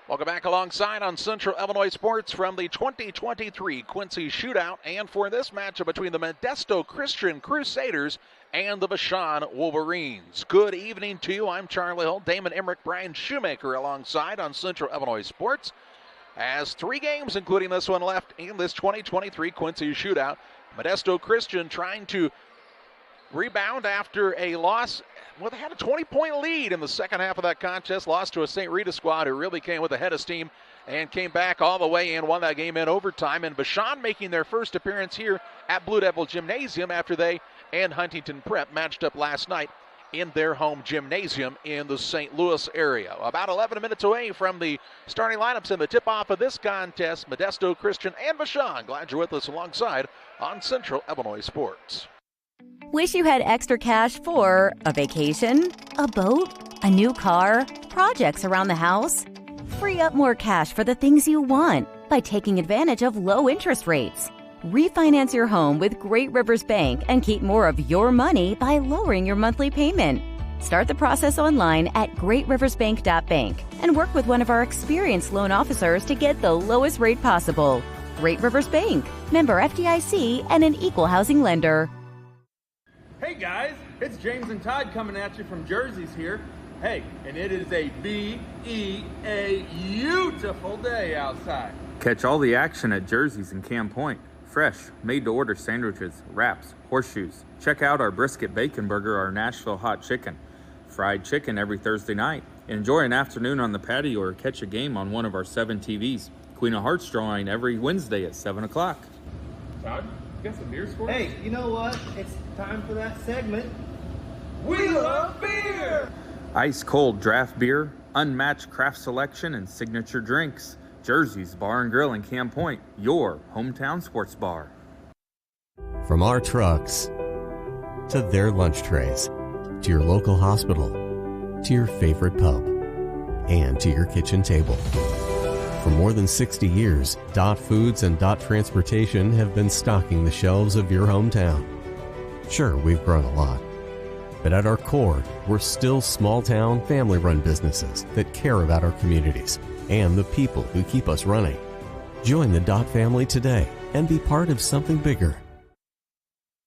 Welcome back alongside on Central Illinois Sports from the 2023 Quincy Shootout, and for this matchup between the Modesto Christian Crusaders and the Vashon Wolverines. Good evening to you. I'm Charlie Hull, Damon Emmerich, Brian Shoemaker alongside on Central Illinois Sports. As 3 games, including this one, left in this 2023 Quincy Shootout. Modesto Christian trying to rebound after a loss. Well, they had a 20-point lead in the second half of that contest, lost to a St. Rita squad who really came with a head of steam and came back all the way and won that game in overtime. And Vashon making their first appearance here at Blue Devil Gymnasium after they and Huntington Prep matched up last night in their home gymnasium in the St. Louis area. About 11 minutes away from the starting lineups and the tip-off of this contest, Modesto Christian and Vashon. Glad you're with us alongside on Central Illinois Sports. Wish you had extra cash for a vacation, a boat, a new car, projects around the house? Free up more cash for the things you want by taking advantage of low interest rates. Refinance your home with Great Rivers Bank and keep more of your money by lowering your monthly payment. Start the process online at greatriversbank.bank and work with one of our experienced loan officers to get the lowest rate possible. Great Rivers Bank, member FDIC, and an equal housing lender. Hey guys, it's James and Todd coming at you from Jersey's here. Hey, and it is a beautiful day outside. Catch all the action at Jersey's in Camp Point. Fresh, made-to-order sandwiches, wraps, horseshoes. Check out our brisket bacon burger, our Nashville hot chicken. Fried chicken every Thursday night. Enjoy an afternoon on the patio or catch a game on one of our 7 TVs. Queen of Hearts drawing every Wednesday at 7 o'clock. Todd, you got some beers for us? Hey, you know what? It's time for that segment. We love beer! Ice cold draft beer, unmatched craft selection, and signature drinks. Jersey's Bar and Grill in Camp Point, your hometown sports bar. From our trucks to their lunch trays, to your local hospital, to your favorite pub, and to your kitchen table. For more than 60 years, Dot Foods and Dot Transportation have been stocking the shelves of your hometown. Sure, we've grown a lot, but at our core, we're still small-town, family-run businesses that care about our communities and the people who keep us running. Join the Dot family today and be part of something bigger.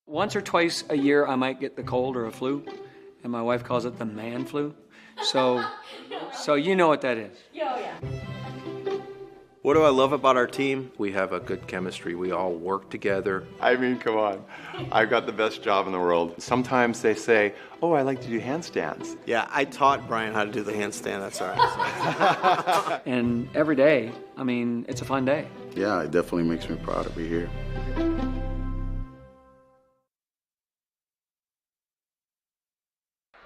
Once or twice a year, I might get the cold or a flu, and my wife calls it the man flu. So you know what that is. Yeah. What do I love about our team? We have a good chemistry. We all work together. I mean, come on. I've got the best job in the world. Sometimes they say, oh, I like to do handstands. Yeah, I taught Brian how to do the handstand. That's all right. And every day, I mean, it's a fun day. Yeah, it definitely makes me proud to be here.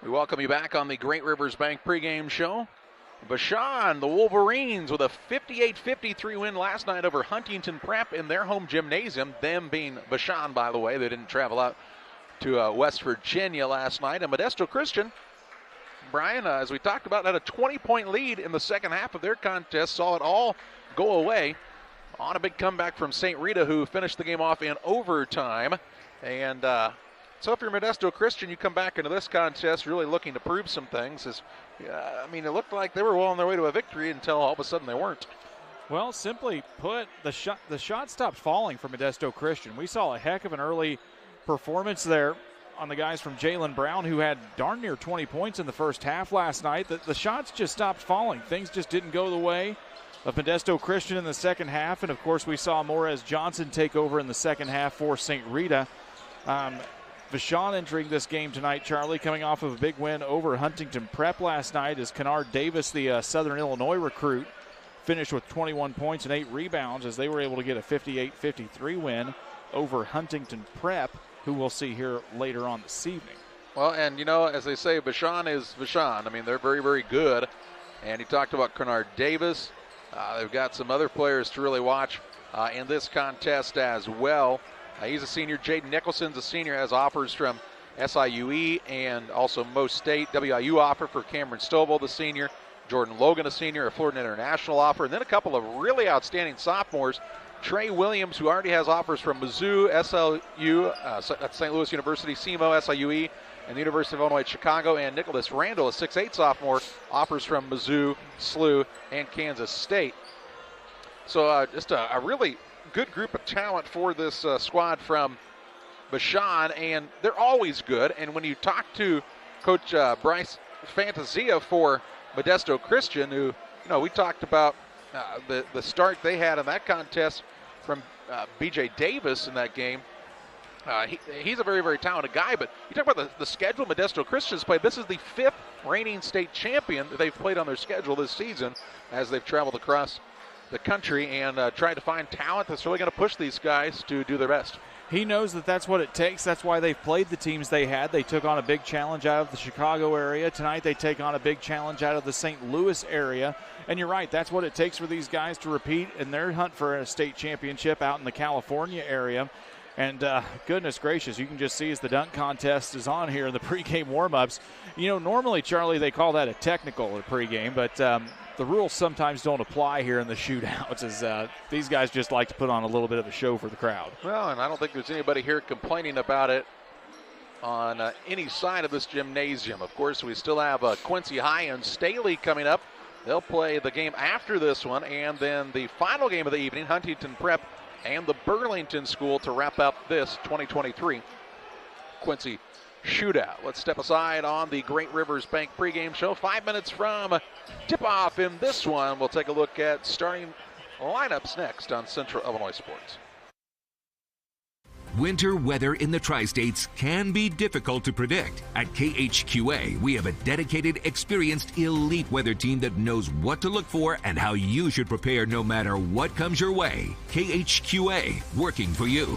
We welcome you back on the Great Rivers Bank pregame show. Vashon, the Wolverines, with a 58-53 win last night over Huntington Prep in their home gymnasium. Them being Vashon, by the way. They didn't travel out to West Virginia last night. And Modesto Christian, Brian, as we talked about, had a 20-point lead in the second half of their contest. Saw it all go away on a big comeback from St. Rita, who finished the game off in overtime. And so if you're Modesto Christian, you come back into this contest really looking to prove some things. It looked like they were well on their way to a victory until all of a sudden they weren't. Well, simply put, the shot stopped falling for Modesto Christian. We saw a heck of an early performance there on the guys from Jalen Brown, who had darn near 20 points in the first half last night. The shots just stopped falling. Things just didn't go the way of Modesto Christian in the second half. And, of course, we saw Morez Johnson take over in the second half for St. Rita. Vashon entering this game tonight, Charlie, coming off of a big win over Huntington Prep last night, as Kennard Davis, the Southern Illinois recruit, finished with 21 points and 8 rebounds as they were able to get a 58-53 win over Huntington Prep, who we'll see here later on this evening. Well, and, as they say, Vashon is Vashon. I mean, they're very, very good. And he talked about Kennard Davis. They've got some other players to really watch in this contest as well. He's a senior. Jaden Nicholson's a senior, has offers from SIUE and also Most State. WIU offer for Cameron Stovall, the senior. Jordan Logan, a senior, a Florida International offer. And then a couple of really outstanding sophomores Trey Williams, who already has offers from Mizzou, SLU, that's St. Louis University, SEMO, SIUE, and the University of Illinois at Chicago. And Nicholas Randall, a 6'8 sophomore, offers from Mizzou, SLU, and Kansas State. So just a really good group of talent for this squad from Vashon, and they're always good. And when you talk to Coach Bryce Fantasia for Modesto Christian, who, we talked about the start they had in that contest from B.J. Davis in that game. He's a very, very talented guy, but you talk about the schedule Modesto Christian's played. This is the 5th reigning state champion that they've played on their schedule this season as they've traveled across the country and tried to find talent that's really going to push these guys to do their best. He knows that that's what it takes. That's why they've played the teams they had. They took on a big challenge out of the Chicago area. Tonight they take on a big challenge out of the St. Louis area. And you're right, that's what it takes for these guys to repeat in their hunt for a state championship out in the California area. And goodness gracious, you can just see as the dunk contest is on here in the pregame warm-ups. Normally, Charlie, they call that a technical at pregame, but the rules sometimes don't apply here in the shootouts, as these guys just like to put on a little bit of a show for the crowd. Well, and I don't think there's anybody here complaining about it on any side of this gymnasium. Of course, we still have Quincy High and Staley coming up. They'll play the game after this one, and then the final game of the evening, Huntington Prep and the Burlington School, to wrap up this 2023 Quincy Shootout. Let's step aside on the Great Rivers Bank pregame show. 5 minutes from tip-off in this one. We'll take a look at starting lineups next on Central Illinois Sports. Winter weather in the Tri-States can be difficult to predict. At KHQA, we have a dedicated, experienced, elite weather team that knows what to look for and how you should prepare no matter what comes your way. KHQA, working for you.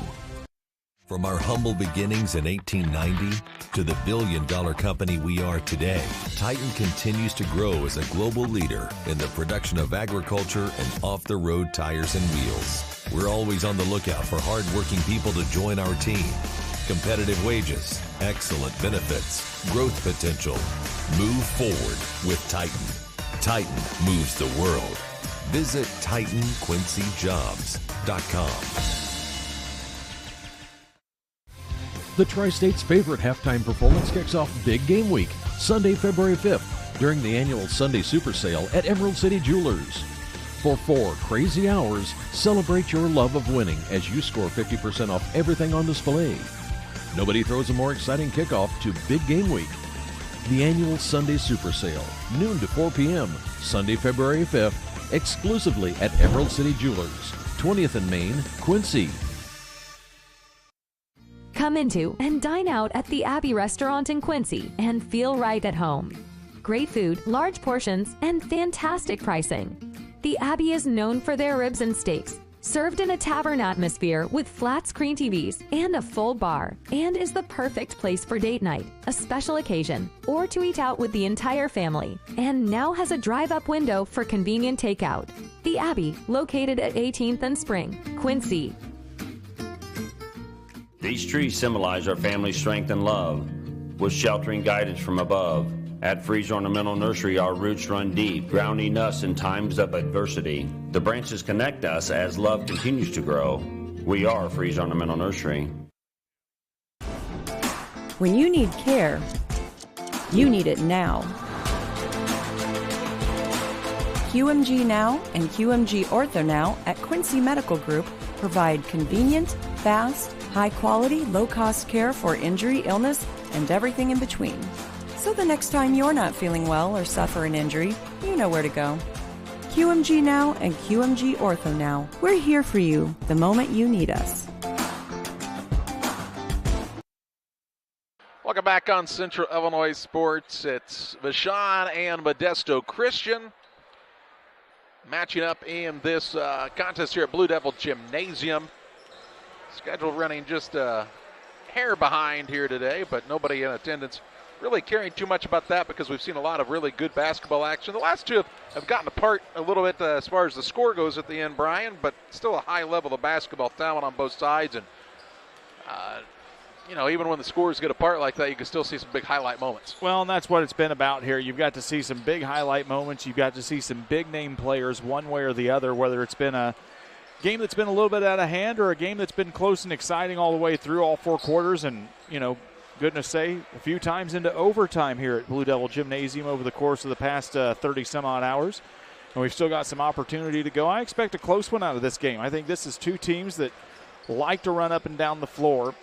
From our humble beginnings in 1890 to the billion-dollar company we are today, Titan continues to grow as a global leader in the production of agriculture and off-the-road tires and wheels. We're always on the lookout for hard-working people to join our team. Competitive wages, excellent benefits, growth potential. Move forward with Titan. Titan moves the world. Visit TitanQuincyJobs.com. The Tri-State's favorite halftime performance kicks off Big Game Week, Sunday, February 5th, during the annual Sunday Super Sale at Emerald City Jewelers. For 4 crazy hours, celebrate your love of winning as you score 50% off everything on display. Nobody throws a more exciting kickoff to Big Game Week. The annual Sunday Super Sale, noon to 4 p.m., Sunday, February 5th, exclusively at Emerald City Jewelers, 20th and Main, Quincy. Come into and dine out at the Abbey Restaurant in Quincy and feel right at home. Great food, large portions, and fantastic pricing. The Abbey is known for their ribs and steaks, served in a tavern atmosphere with flat screen TVs and a full bar, and is the perfect place for date night, a special occasion, or to eat out with the entire family, and now has a drive-up window for convenient takeout. The Abbey, located at 18th and Spring, Quincy. These trees symbolize our family's strength and love, with sheltering guidance from above. At Freeze Ornamental Nursery, our roots run deep, grounding us in times of adversity. The branches connect us as love continues to grow. We are Freeze Ornamental Nursery. When you need care, you need it now. QMG Now and QMG Ortho Now at Quincy Medical Group provide convenient, fast, high-quality, low-cost care for injury, illness, and everything in between. So the next time you're not feeling well or suffer an injury, you know where to go. QMG Now and QMG Ortho Now. We're here for you the moment you need us. Welcome back on Central Illinois Sports. It's Vashon and Modesto Christian matching up in this contest here at Blue Devil Gymnasium. Schedule running just a hair behind here today, but nobody in attendance really caring too much about that because we've seen a lot of really good basketball action. The last two have gotten apart a little bit as far as the score goes at the end, Brian, but still a high level of basketball talent on both sides. And, even when the scores get apart like that, you can still see some big highlight moments. Well, and that's what it's been about here. You've got to see some big highlight moments. You've got to see some big-name players one way or the other, whether it's been a game that's been a little bit out of hand or a game that's been close and exciting all the way through all 4 quarters and, goodness say, a few times into overtime here at Blue Devil Gymnasium over the course of the past 30-some-odd hours. And we've still got some opportunity to go. I expect a close one out of this game. I think this is 2 teams that like to run up and down the floor.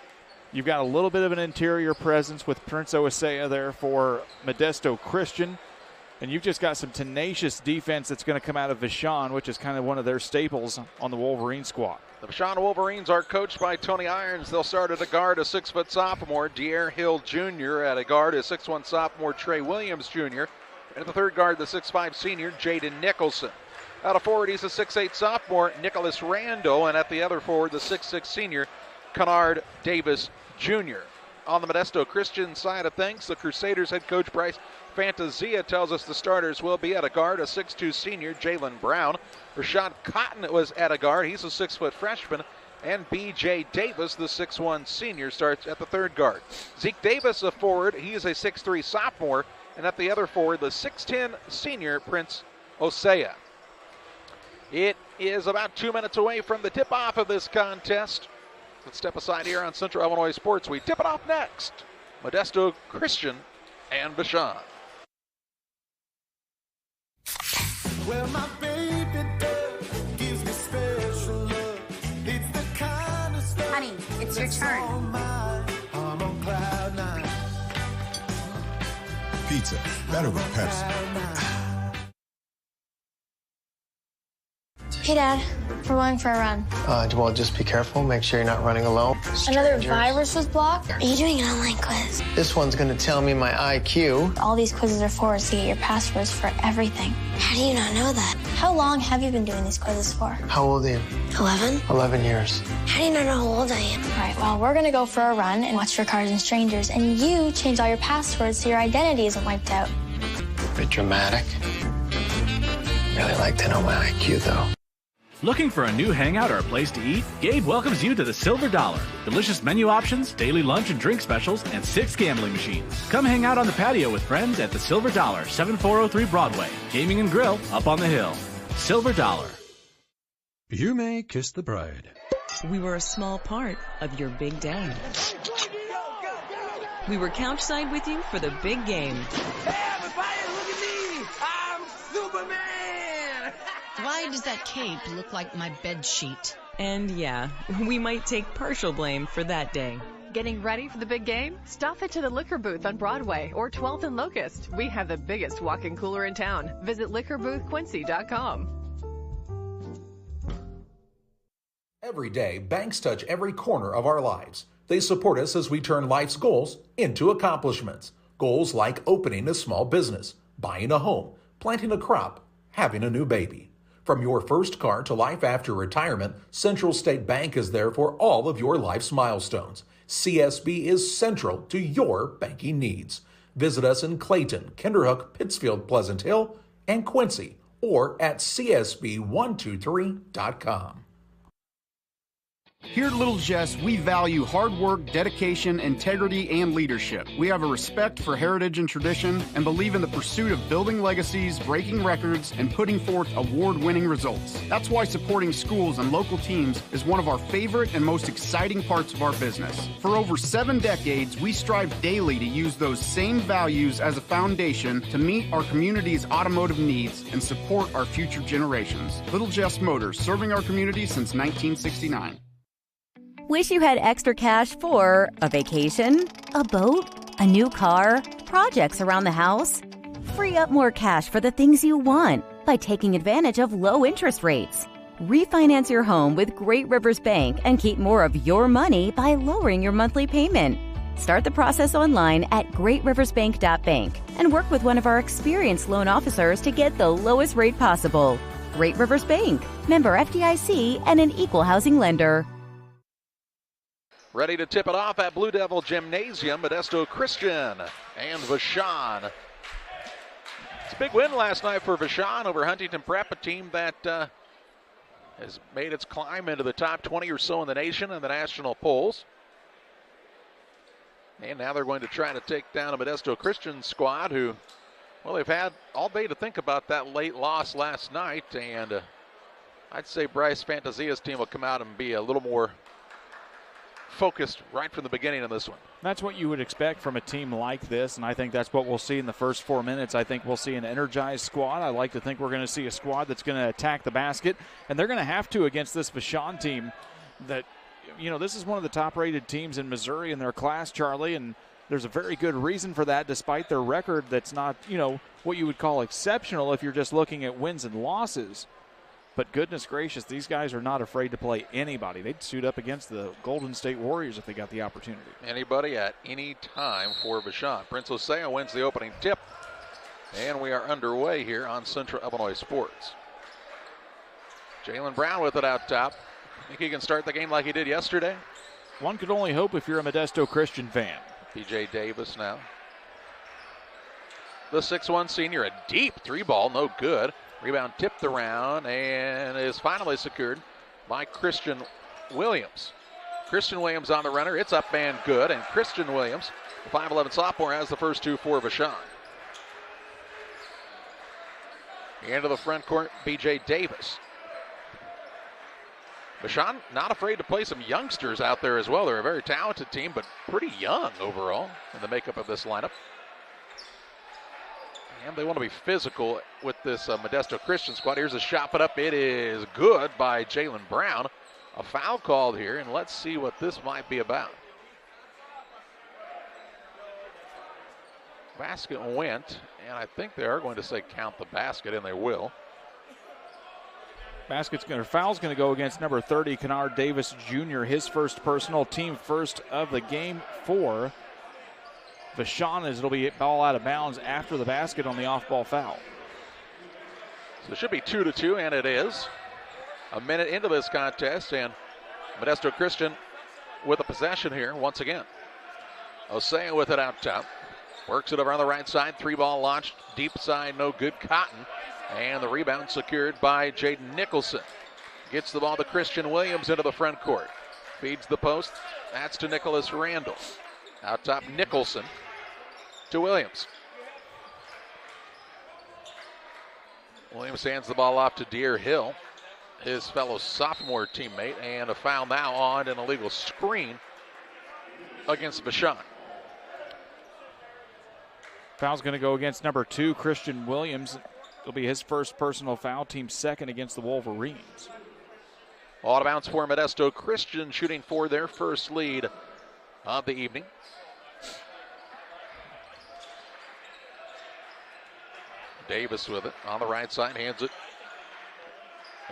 You've got a little bit of an interior presence with Prince Oasea there for Modesto Christian. And you've just got some tenacious defense that's going to come out of Vashon, which is kind of one of their staples on the Wolverine squad. The Vashon Wolverines are coached by Tony Irons. They'll start at a guard, a 6-foot sophomore, De'Air Hill Jr. At a guard, a 6'1 sophomore, Trey Williams Jr. And at the third guard, the 6'5 senior, Jaden Nicholson. Out of forward, he's a 6'8 sophomore, Nicholas Randall. And at the other forward, the 6'6 senior, Kennard Davis Jr. On the Modesto Christian side of things, the Crusaders head coach Bryce Fantasia tells us the starters will be at a guard, a 6'2 senior, Jalen Brown. Rashad Cotton was at a guard. He's a 6-foot freshman. And B.J. Davis, the 6'1 senior, starts at the third guard. Zeke Davis, a forward. He is a 6'3 sophomore. And at the other forward, the 6'10 senior, Prince Oasea. It is about 2 minutes away from the tip-off of this contest. Let's step aside here on Central Illinois Sports. We tip it off next. Modesto Christian and Vashon. Well, my baby does gives me special love. It's the kind of stuff. Honey, it's your turn. I'm on cloud 9. Pizza, better with Pepsi. Hey, Dad. We're going for a run. Well, just be careful. Make sure you're not running alone. Another virus was blocked? Are you doing an online quiz? This one's going to tell me my IQ. All these quizzes are for us to get your passwords for everything. How do you not know that? How long have you been doing these quizzes for? How old are you? 11? 11 years. How do you not know how old I am? All right, well, we're going to go for a run and watch for Cars and Strangers, and you change all your passwords so your identity isn't wiped out. Bit dramatic. Really like to know my IQ, though. Looking for a new hangout or a place to eat? Gabe welcomes you to the Silver Dollar. Delicious menu options, daily lunch and drink specials, and 6 gambling machines. Come hang out on the patio with friends at the Silver Dollar, 7403 Broadway. Gaming and grill up on the hill. Silver Dollar. You may kiss the bride. We were a small part of your big day. We were couchside with you for the big game. Hey, everybody, look at me. I'm Superman. Why does that cape look like my bed sheet? And yeah, we might take partial blame for that day. Getting ready for the big game? Stop it to the liquor booth on Broadway or 12th and Locust. We have the biggest walk-in cooler in town. Visit liquorboothquincy.com. Every day, banks touch every corner of our lives. They support us as we turn life's goals into accomplishments. Goals like opening a small business, buying a home, planting a crop, having a new baby. From your first car to life after retirement, Central State Bank is there for all of your life's milestones. CSB is central to your banking needs. Visit us in Clayton, Kinderhook, Pittsfield, Pleasant Hill, and Quincy, or at csb123.com. Here at Little Jess, we value hard work, dedication, integrity, and leadership. We have a respect for heritage and tradition and believe in the pursuit of building legacies, breaking records, and putting forth award-winning results. That's why supporting schools and local teams is one of our favorite and most exciting parts of our business. For over 7 decades, we strive daily to use those same values as a foundation to meet our community's automotive needs and support our future generations. Little Jess Motors, serving our community since 1969. Wish you had extra cash for a vacation, a boat, a new car, projects around the house? Free up more cash for the things you want by taking advantage of low interest rates. Refinance your home with Great Rivers Bank and keep more of your money by lowering your monthly payment. Start the process online at greatriversbank.bank and work with one of our experienced loan officers to get the lowest rate possible. Great Rivers Bank, member FDIC, and an equal housing lender. Ready to tip it off at Blue Devil Gymnasium, Modesto Christian and Vashon. It's a big win last night for Vashon over Huntington Prep, a team that has made its climb into the top 20 or so in the nation and the national polls. And now they're going to try to take down a Modesto Christian squad who, well, they've had all day to think about that late loss last night, and I'd say Bryce Fantasia's team will come out and be a little more focused right from the beginning of this one. That's what you would expect from a team like this, and I think that's what we'll see in the first 4 minutes. I think we'll see an energized squad. I like to think we're going to see a squad that's going to attack the basket, and they're going to have to against this Vashon team that, this is one of the top-rated teams in Missouri in their class, Charlie, and there's a very good reason for that despite their record that's not, what you would call exceptional if you're just looking at wins and losses. But goodness gracious, these guys are not afraid to play anybody. They'd suit up against the Golden State Warriors if they got the opportunity. Anybody at any time for Vashon. Prince Osea wins the opening tip. And we are underway here on Central Illinois Sports. Jalen Brown with it out top. Think he can start the game like he did yesterday? One could only hope if you're a Modesto Christian fan. B.J. Davis now. The 6'1 senior, a deep three ball, no good. Rebound tipped around and is finally secured by Christian Williams. Christian Williams on the runner. It's up and good. And Christian Williams, the 5'11 sophomore, has the first two for Vashon. Into the front court, B.J. Davis. Vashon not afraid to play some youngsters out there as well. They're a very talented team, but pretty young overall in the makeup of this lineup. And they want to be physical with this Modesto Christian squad. Here's a shot put up. It is good by Jalen Brown. A foul called here, and let's see what this might be about. Basket went, and I think they are going to say count the basket, and they will. Foul's going to go against number 30, Kennard Davis Jr., his first personal, team first of the game for Vashon, as it'll be ball out of bounds after the basket on the off-ball foul. So it should be 2-2, and it is. A minute into this contest, and Modesto Christian with a possession here once again. Osea with it out top. Works it over on the right side. Three ball launched. Deep side, no good. Cotton. And the rebound secured by Jaden Nicholson. Gets the ball to Christian Williams into the front court. Feeds the post. That's to Nicholas Randall. Out top, Nicholson to Williams. Williams hands the ball off to Deere Hill, his fellow sophomore teammate, and a foul now on an illegal screen against Vashon. Foul's going to go against number 2, Christian Williams. It'll be his first personal foul, team second against the Wolverines. Out of bounds for Modesto Christian, shooting for their first lead of the evening. Davis with it on the right side, hands it.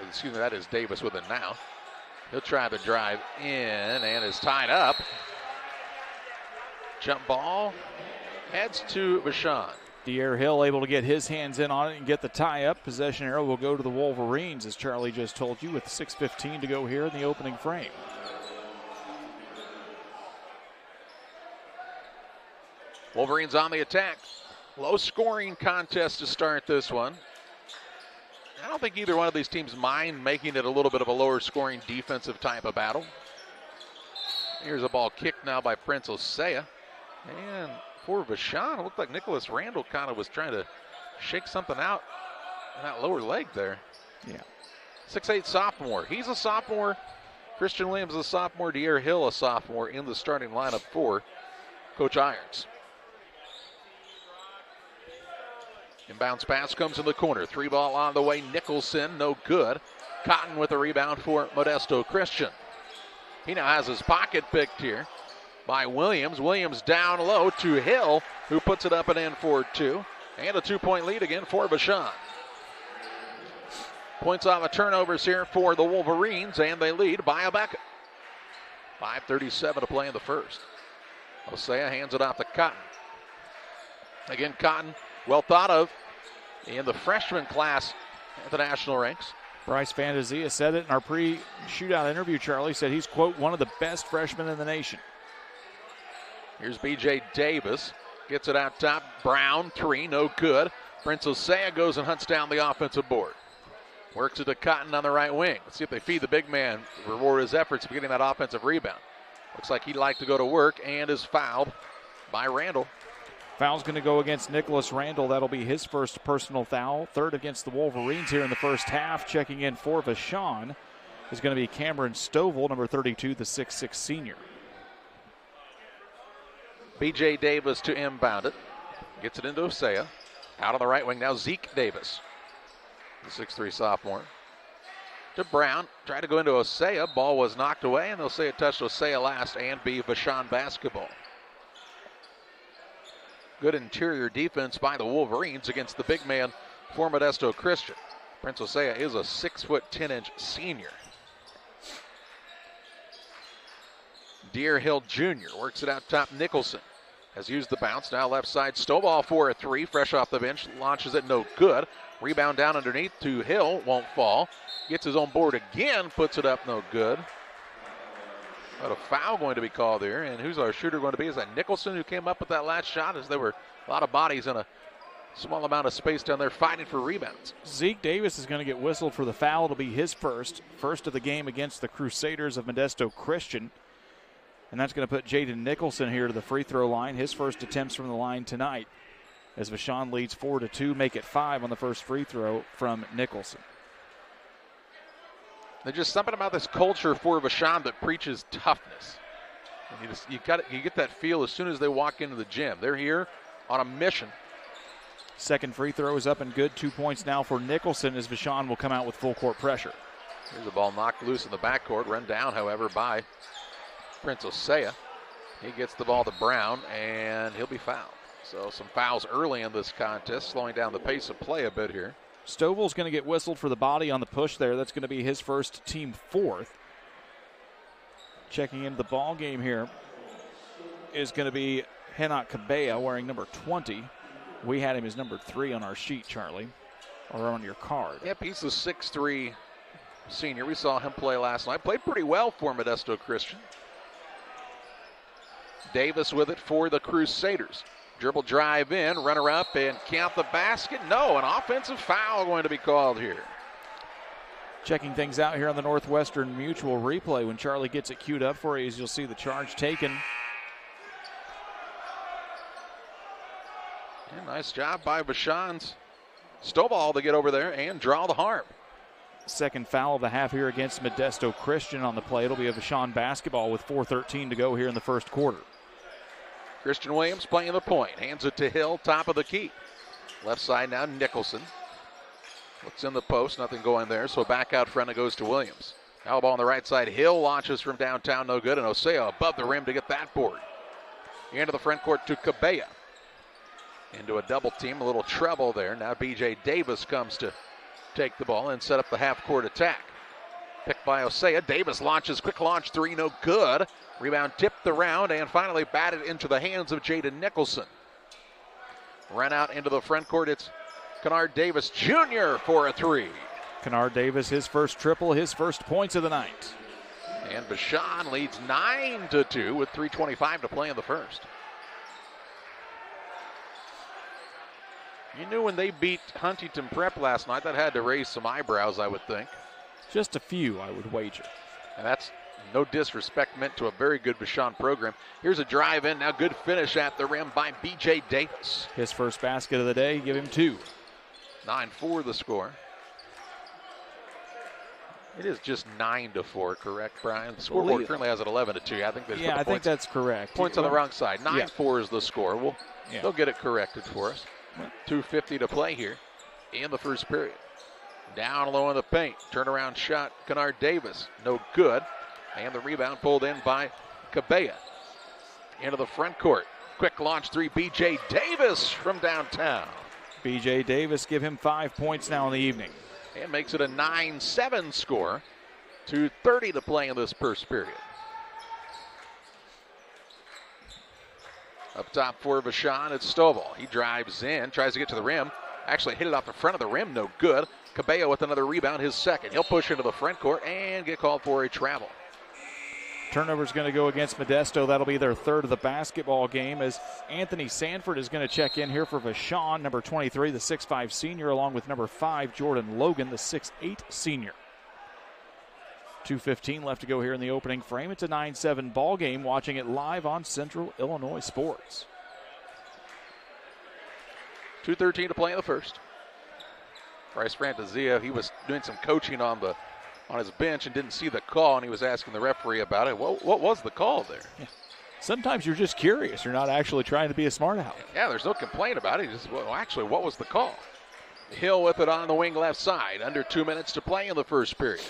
Excuse me, that is Davis with it now. He'll try the drive in and is tied up. Jump ball heads to Vashon. Deere Hill able to get his hands in on it and get the tie-up. Possession arrow will go to the Wolverines, as Charlie just told you, with 6:15 to go here in the opening frame. Wolverines on the attack. Low-scoring contest to start this one. I don't think either one of these teams mind making it a little bit of a lower-scoring defensive type of battle. Here's a ball kicked now by Prince Osea. And for Vashon, it looked like Nicholas Randall kind of was trying to shake something out in that lower leg there. Yeah. 6'8 sophomore. He's a sophomore. Christian Williams is a sophomore. Deere Hill a sophomore in the starting lineup for Coach Irons. Inbounds pass comes in the corner. Three ball on the way. Nicholson, no good. Cotton with a rebound for Modesto Christian. He now has his pocket picked here by Williams. Williams down low to Hill, who puts it up and in for two. And a 2-point lead again for Vashon. Points off of turnovers here for the Wolverines, and they lead by a bucket. 5:37 to play in the first. Osea hands it off to Cotton. Again, Cotton, well thought of in the freshman class at the national ranks. Bryce Fantasia said it in our pre-shootout interview, Charlie. Said he's, quote, one of the best freshmen in the nation. Here's B.J. Davis. Gets it out top. Brown, three, no good. Prince Osea goes and hunts down the offensive board. Works it to Cotton on the right wing. Let's see if they feed the big man, reward his efforts of getting that offensive rebound. Looks like he'd like to go to work and is fouled by Randall. Foul's going to go against Nicholas Randall. That'll be his first personal foul. Third against the Wolverines here in the first half. Checking in for Vashon is going to be Cameron Stovall, number 32, the 6'6 senior. B.J. Davis to inbound it. Gets it into Osea. Out on the right wing now, Zeke Davis, the 6'3 sophomore. To Brown. Tried to go into Osea. Ball was knocked away, and they'll say it touched Osea last and be Vashon basketball. Good interior defense by the Wolverines against the big man for Modesto Christian. Prince Osea is a 6'10" senior. Deer Hill Jr. works it out top. Nicholson has used the bounce. Now left side. Stovall for a three. Fresh off the bench. Launches it. No good. Rebound down underneath to Hill. Won't fall. Gets his own board again. Puts it up. No good. But a foul going to be called here. And who's our shooter going to be? Is that Nicholson who came up with that last shot? As there were a lot of bodies in a small amount of space down there fighting for rebounds. Zeke Davis is going to get whistled for the foul. It'll be his first of the game against the Crusaders of Modesto Christian. And that's going to put Jaden Nicholson here to the free throw line. His first attempts from the line tonight. As Vashon leads 4-2, make it 5 on the first free throw from Nicholson. There's just something about this culture for Vashon that preaches toughness. And you get that feel as soon as they walk into the gym. They're here on a mission. Second free throw is up and good. 2 points now for Nicholson as Vashon will come out with full court pressure. Here's the ball knocked loose in the backcourt. Run down, however, by Prince Osea. He gets the ball to Brown, and he'll be fouled. So some fouls early in this contest, slowing down the pace of play a bit here. Stovall's going to get whistled for the body on the push there. That's going to be his first, team fourth. Checking into the ball game here is going to be Henok Cabella wearing number 20. We had him as number 3 on our sheet, Charlie, or on your card. Yep, he's the 6'3 senior. We saw him play last night. Played pretty well for Modesto Christian. Davis with it for the Crusaders. Dribble drive in, runner up, and count the basket. No, an offensive foul going to be called here. Checking things out here on the Northwestern Mutual replay. When Charlie gets it queued up for you, as you'll see the charge taken. Yeah, nice job by Vashon's Stovall to get over there and draw the harm. Second foul of the half here against Modesto Christian on the play. It'll be a Vashon basketball with 4:13 to go here in the first quarter. Christian Williams playing the point. Hands it to Hill, top of the key. Left side now, Nicholson. Looks in the post, nothing going there, so back out front it goes to Williams. Now ball on the right side. Hill launches from downtown, no good, and Osea above the rim to get that board. Into the front court to Cabella. Into a double team, a little treble there. Now B.J. Davis comes to take the ball and set up the half-court attack. Picked by Osea. Davis launches, quick launch three, no good. Rebound tipped around and finally batted into the hands of Jaden Nicholson. Run out into the front court. It's Kennard Davis Jr. for a three. Kennard Davis, his first triple, his first points of the night. And Vashon leads 9-2 with 3:25 to play in the first. You knew when they beat Huntington Prep last night, that had to raise some eyebrows, I would think. Just a few, I would wager. And that's no disrespect meant to a very good Vashon program. Here's a drive in, now good finish at the rim by B.J. Davis. His first basket of the day, give him 2. 9-4 the score. It is just 9-4, correct, Brian? The scoreboard currently has it 11-2. I think I think that's correct. Points on the wrong side. 9-4 is the score. They'll get it corrected for us. 2:50 to play here in the first period. Down low in the paint. Turnaround shot, Kennard Davis. No good. And the rebound pulled in by Cabella. Into the front court. Quick launch three, B.J. Davis from downtown. B.J. Davis, give him 5 points now in the evening. And makes it a 9-7 score. 2:30 to play in this first period. Up top for Vashon, it's Stovall. He drives in, tries to get to the rim. Actually hit it off the front of the rim, no good. Cabello with another rebound, his second. He'll push into the front court and get called for a travel. Turnover's going to go against Modesto. That'll be their third of the basketball game as Anthony Sanford is going to check in here for Vashon, number 23, the 6'5 senior, along with number 5, Jordan Logan, the 6'8 senior. 2:15 left to go here in the opening frame. It's a 9-7 ball game. Watching it live on Central Illinois Sports. 2:13 to play in the first. Bryce Frantazia, he was doing some coaching on his bench and didn't see the call, and he was asking the referee about it. What was the call there? Yeah. Sometimes you're just curious. You're not actually trying to be a smart aleck. Yeah, there's no complaint about it. Just, actually, what was the call? Hill with it on the wing left side. Under 2 minutes to play in the first period.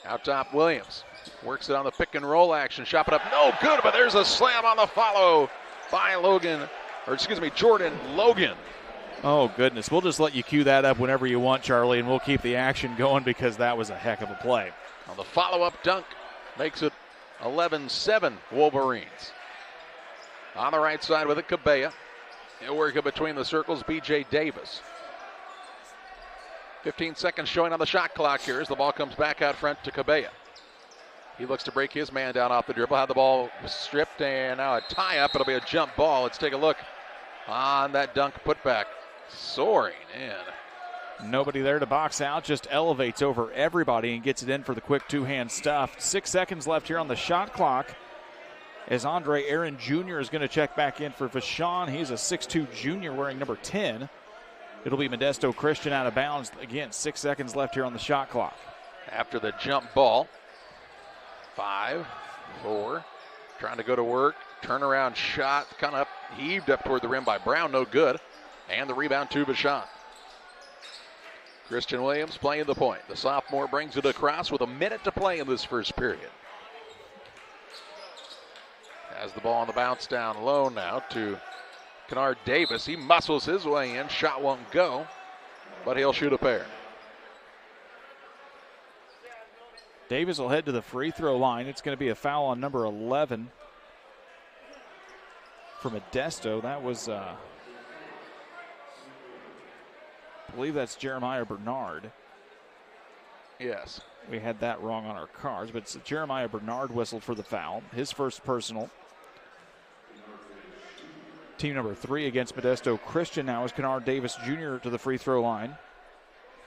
Out top, Williams works it on the pick and roll action. Shot it up, no good, but there's a slam on the follow by Jordan Logan. Oh, goodness. We'll just let you cue that up whenever you want, Charlie, and we'll keep the action going because that was a heck of a play. On the follow-up dunk, makes it 11-7 Wolverines. On the right side with it, Cabella. He'll work it between the circles, B.J. Davis. 15 seconds showing on the shot clock here as the ball comes back out front to Cabella. He looks to break his man down off the dribble. Had the ball stripped, and now a tie-up. It'll be a jump ball. Let's take a look on that dunk putback. Soaring in. Nobody there to box out, just elevates over everybody and gets it in for the quick two-hand stuff. 6 seconds left here on the shot clock as Andre Aaron Jr. is going to check back in for Vashon. He's a 6'2 junior wearing number 10. It'll be Modesto Christian out of bounds. Again, 6 seconds left here on the shot clock. After the jump ball, 5, 4, trying to go to work. Turnaround shot, kind of heaved up toward the rim by Brown, no good. And the rebound to Vashon. Christian Williams playing the point. The sophomore brings it across with a minute to play in this first period. Has the ball on the bounce down low now to Kennard Davis. He muscles his way in. Shot won't go, but he'll shoot a pair. Davis will head to the free throw line. It's going to be a foul on number 11 for Modesto. That was, I believe that's Jeremiah Bernard. Yes. We had that wrong on our cards, but it's Jeremiah Bernard whistled for the foul. His first personal. Team number 3 against Modesto Christian now is Kennard Davis Jr. to the free throw line.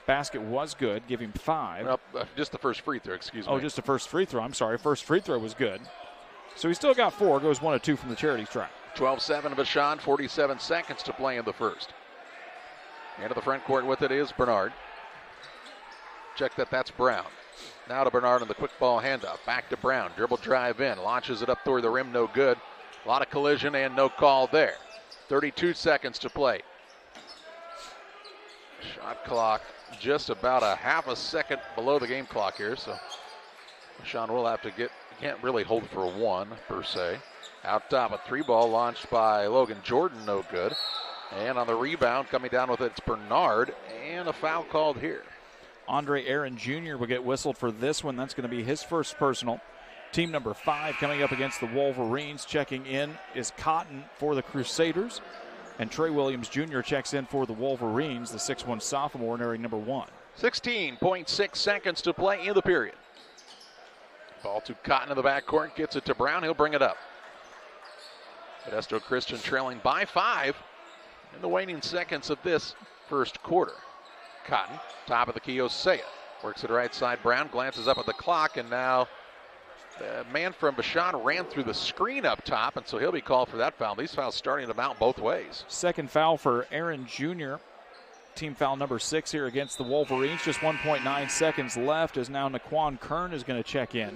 Basket was good, give him 5. Just the first free throw, excuse me. Oh, just the first free throw. I'm sorry, first free throw was good. So he still got 4, goes 1 of 2 from the charity stripe. 12-7 Vashon, 47 seconds to play in the first. Into the front court with it is Bernard. Check that's Brown. Now to Bernard on the quick ball handoff. Back to Brown, dribble drive in, launches it up toward the rim, no good. A lot of collision and no call there. 32 seconds to play. Shot clock just about a half a second below the game clock here, so Vashon will have to can't really hold for 1 per se. Out top, a 3-ball launched by Logan Jordan, no good. And on the rebound, coming down with it, it's Bernard, and a foul called here. Andre Aaron Jr. will get whistled for this one. That's going to be his first personal. Team number 5 coming up against the Wolverines. Checking in is Cotton for the Crusaders. And Trey Williams Jr. checks in for the Wolverines, the 6'1 sophomore, wearing number 1. 16.6 seconds to play in the period. Ball to Cotton in the backcourt, gets it to Brown. He'll bring it up. Modesto Christian trailing by 5 in the waning seconds of this first quarter. Cotton, top of the key, Osea. Works it right side. Brown glances up at the clock, and now the man from Vashon ran through the screen up top, and so he'll be called for that foul. These fouls starting to mount both ways. Second foul for Aaron Jr. Team foul number 6 here against the Wolverines. Just 1.9 seconds left as now Naquan Kern is going to check in.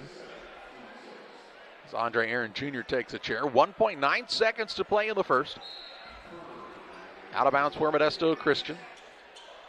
As Andre Aaron Jr. takes a chair. 1.9 seconds to play in the first. Out of bounds for Modesto Christian.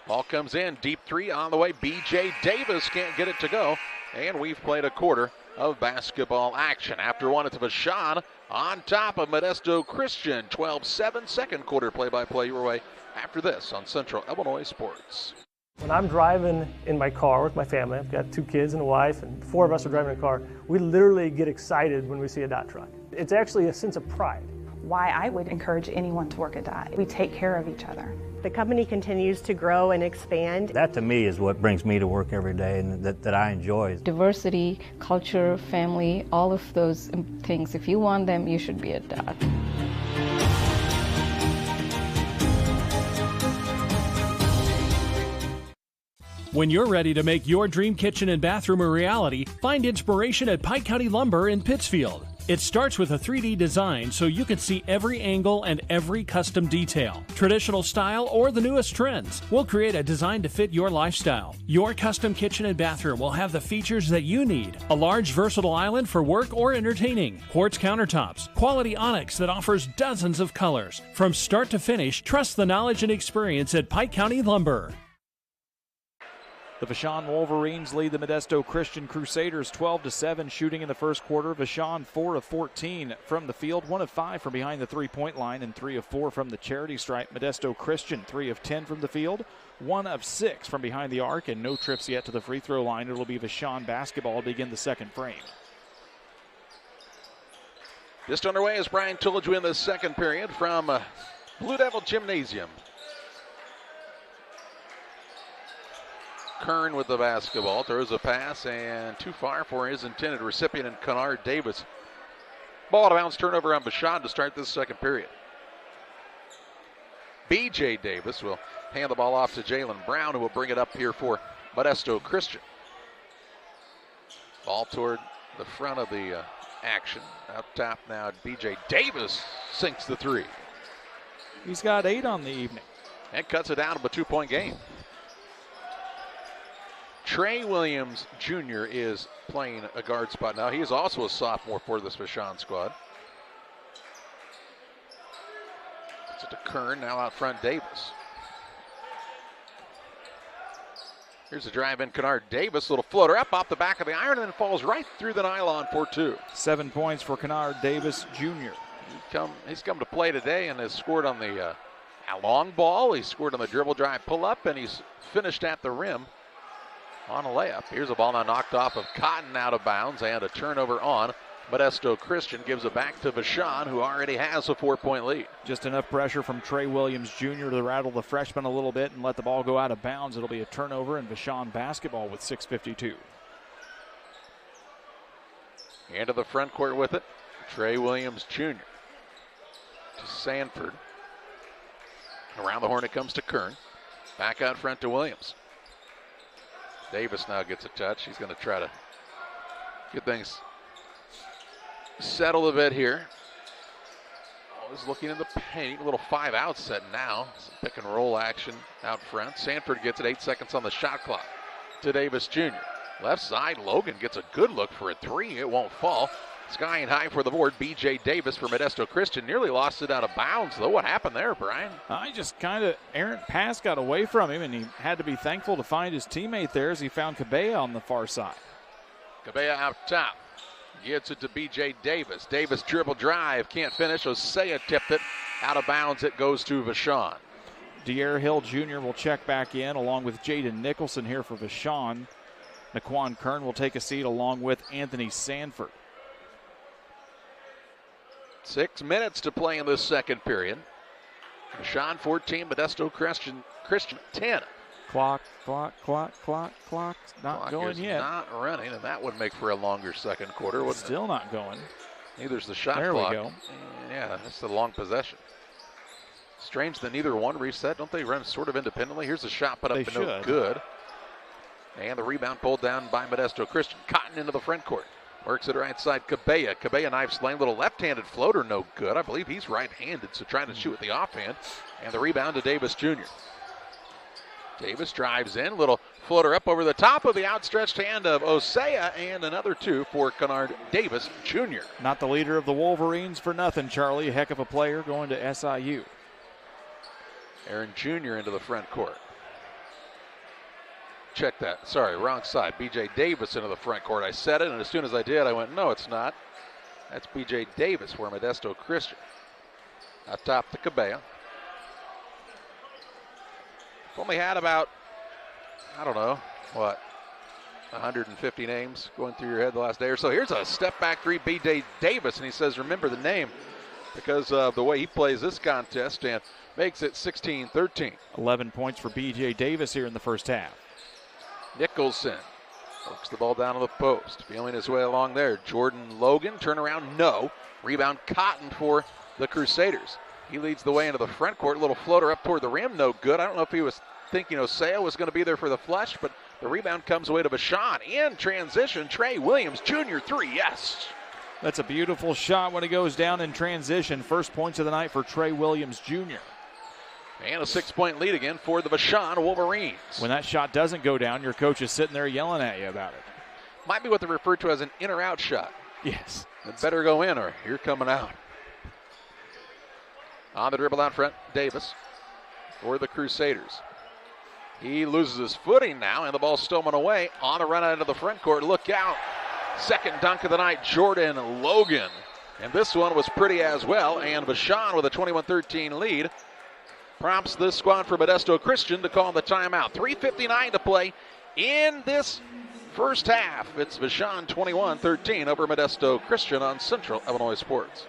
Ball comes in, deep 3 on the way. B.J. Davis can't get it to go, and we've played a quarter of basketball action. After 1, it's Vashon on top of Modesto Christian. 12-7, second quarter play-by-play your way after this on Central Illinois Sports. When I'm driving in my car with my family, I've got 2 kids and a wife, and 4 of us are driving a car, we literally get excited when we see a Dot truck. It's actually a sense of pride. Why I would encourage anyone to work at Dot. We take care of each other. The company continues to grow and expand. That to me is what brings me to work every day and that I enjoy. Diversity, culture, family, all of those things, if you want them, you should be at Dot. When you're ready to make your dream kitchen and bathroom a reality, find inspiration at Pike County Lumber in Pittsfield. It starts with a 3D design so you can see every angle and every custom detail. Traditional style or the newest trends. We'll create a design to fit your lifestyle. Your custom kitchen and bathroom will have the features that you need. A large versatile island for work or entertaining. Quartz countertops. Quality onyx that offers dozens of colors. From start to finish, trust the knowledge and experience at Pike County Lumber. The Vashon Wolverines lead the Modesto Christian Crusaders 12-7, shooting in the first quarter. Vashon 4 of 14 from the field, 1 of 5 from behind the three-point line, and 3 of 4 from the charity stripe. Modesto Christian 3 of 10 from the field, 1 of 6 from behind the arc, and no trips yet to the free throw line. It'll be Vashon basketball to begin the second frame. Just underway as Brian told you in the second period from Blue Devil Gymnasium. Kern with the basketball, throws a pass, and too far for his intended recipient in Kennard Davis. Ball out of bounds, turnover on Vashon to start this second period. B.J. Davis will hand the ball off to Jalen Brown, who will bring it up here for Modesto Christian. Ball toward the front of the action. Up top now, B.J. Davis sinks the three. He's got 8 on the evening. And cuts it down to a 2-point game. Trey Williams Jr. is playing a guard spot now. He is also a sophomore for this Vashon squad. It's to Kern, now out front Davis. Here's a drive in Kennard Davis, little floater up off the back of the iron and then falls right through the nylon for 2. 7 points for Kennard Davis Jr. He's come to play today and has scored on the long ball. He scored on the dribble drive pull up, and he's finished at the rim on a layup. Here's a ball now knocked off of Cotton out of bounds, and a turnover on Modesto Christian gives it back to Vashon, who already has a 4-point lead. Just enough pressure from Trey Williams Jr. to rattle the freshman a little bit and let the ball go out of bounds. It'll be a turnover and Vashon basketball with 6:52. Into the front court with it, Trey Williams Jr. to Sanford. Around the horn it comes to Kern. Back out front to Williams. Davis now gets a touch. He's going to try to get things settled a bit here. Always looking in the paint. A little 5-out set now. Some pick and roll action out front. Sanford gets it, 8 seconds on the shot clock to Davis Jr. Left side, Logan gets a good look for a 3. It won't fall. Sky and high for the board. B.J. Davis for Modesto Christian nearly lost it out of bounds, though. What happened there, Brian? I just kind of, errant pass got away from him, and he had to be thankful to find his teammate there as he found Cabella on the far side. Cabella out top. Gets it to B.J. Davis. Davis dribble drive. Can't finish. Osea tipped it. Out of bounds. It goes to Vashon. De'Air Hill Jr. will check back in along with Jaden Nicholson here for Vashon. Naquan Kern will take a seat along with Anthony Sanford. 6 minutes to play in this second period. Vashon 14, Modesto Christian 10. Clock. Not going yet. Not running, and that would make for a longer second quarter, wouldn't Still not going. Neither's the shot there clock. There we go. Yeah, that's the long possession. Strange that neither one reset. Don't they run sort of independently? Here's a shot put up and no good. And the rebound pulled down by Modesto Christian. Cotton into the front court. Works it right side, Cabella. Cabella knifes lane, little left-handed floater, no good. I believe he's right-handed, so trying to shoot with the offhand. And the rebound to Davis Jr. Davis drives in, little floater up over the top of the outstretched hand of Osea, and another 2 for Kennard Davis Jr. Not the leader of the Wolverines for nothing, Charlie. A heck of a player going to SIU. Aaron Jr. into the front court. Check that. Sorry, wrong side. B.J. Davis into the front court. I said it, and as soon as I did, I went, no, it's not. That's B.J. Davis for Modesto Christian. Out top to Cabella. Only had about, I don't know, 150 names going through your head the last day or so. Here's a step back 3, B.J. Davis, and he says, remember the name because of the way he plays this contest, and makes it 16-13. 11 points for B.J. Davis here in the first half. Nicholson works the ball down to the post, feeling his way along there. Jordan Logan, turnaround, no. Rebound Cotton for the Crusaders. He leads the way into the front court. Little floater up toward the rim, no good. I don't know if he was thinking Osea was going to be there for the flush, but the rebound comes away to Vashon. In transition, Trey Williams Jr. 3, yes. That's a beautiful shot when it goes down in transition. First points of the night for Trey Williams Jr. And a 6-point lead again for the Vashon Wolverines. When that shot doesn't go down, your coach is sitting there yelling at you about it. Might be what they refer to as an in or out shot. Yes. It better go in or you're coming out. On the dribble out front, Davis for the Crusaders. He loses his footing now, and the ball's stolen away. On the run out into the front court. Look out. Second dunk of the night, Jordan Logan. And this one was pretty as well. And Vashon with a 21-13 lead prompts this squad for Modesto Christian to call the timeout. 3:59 to play in this first half. It's Vashon 21-13 over Modesto Christian on Central Illinois Sports.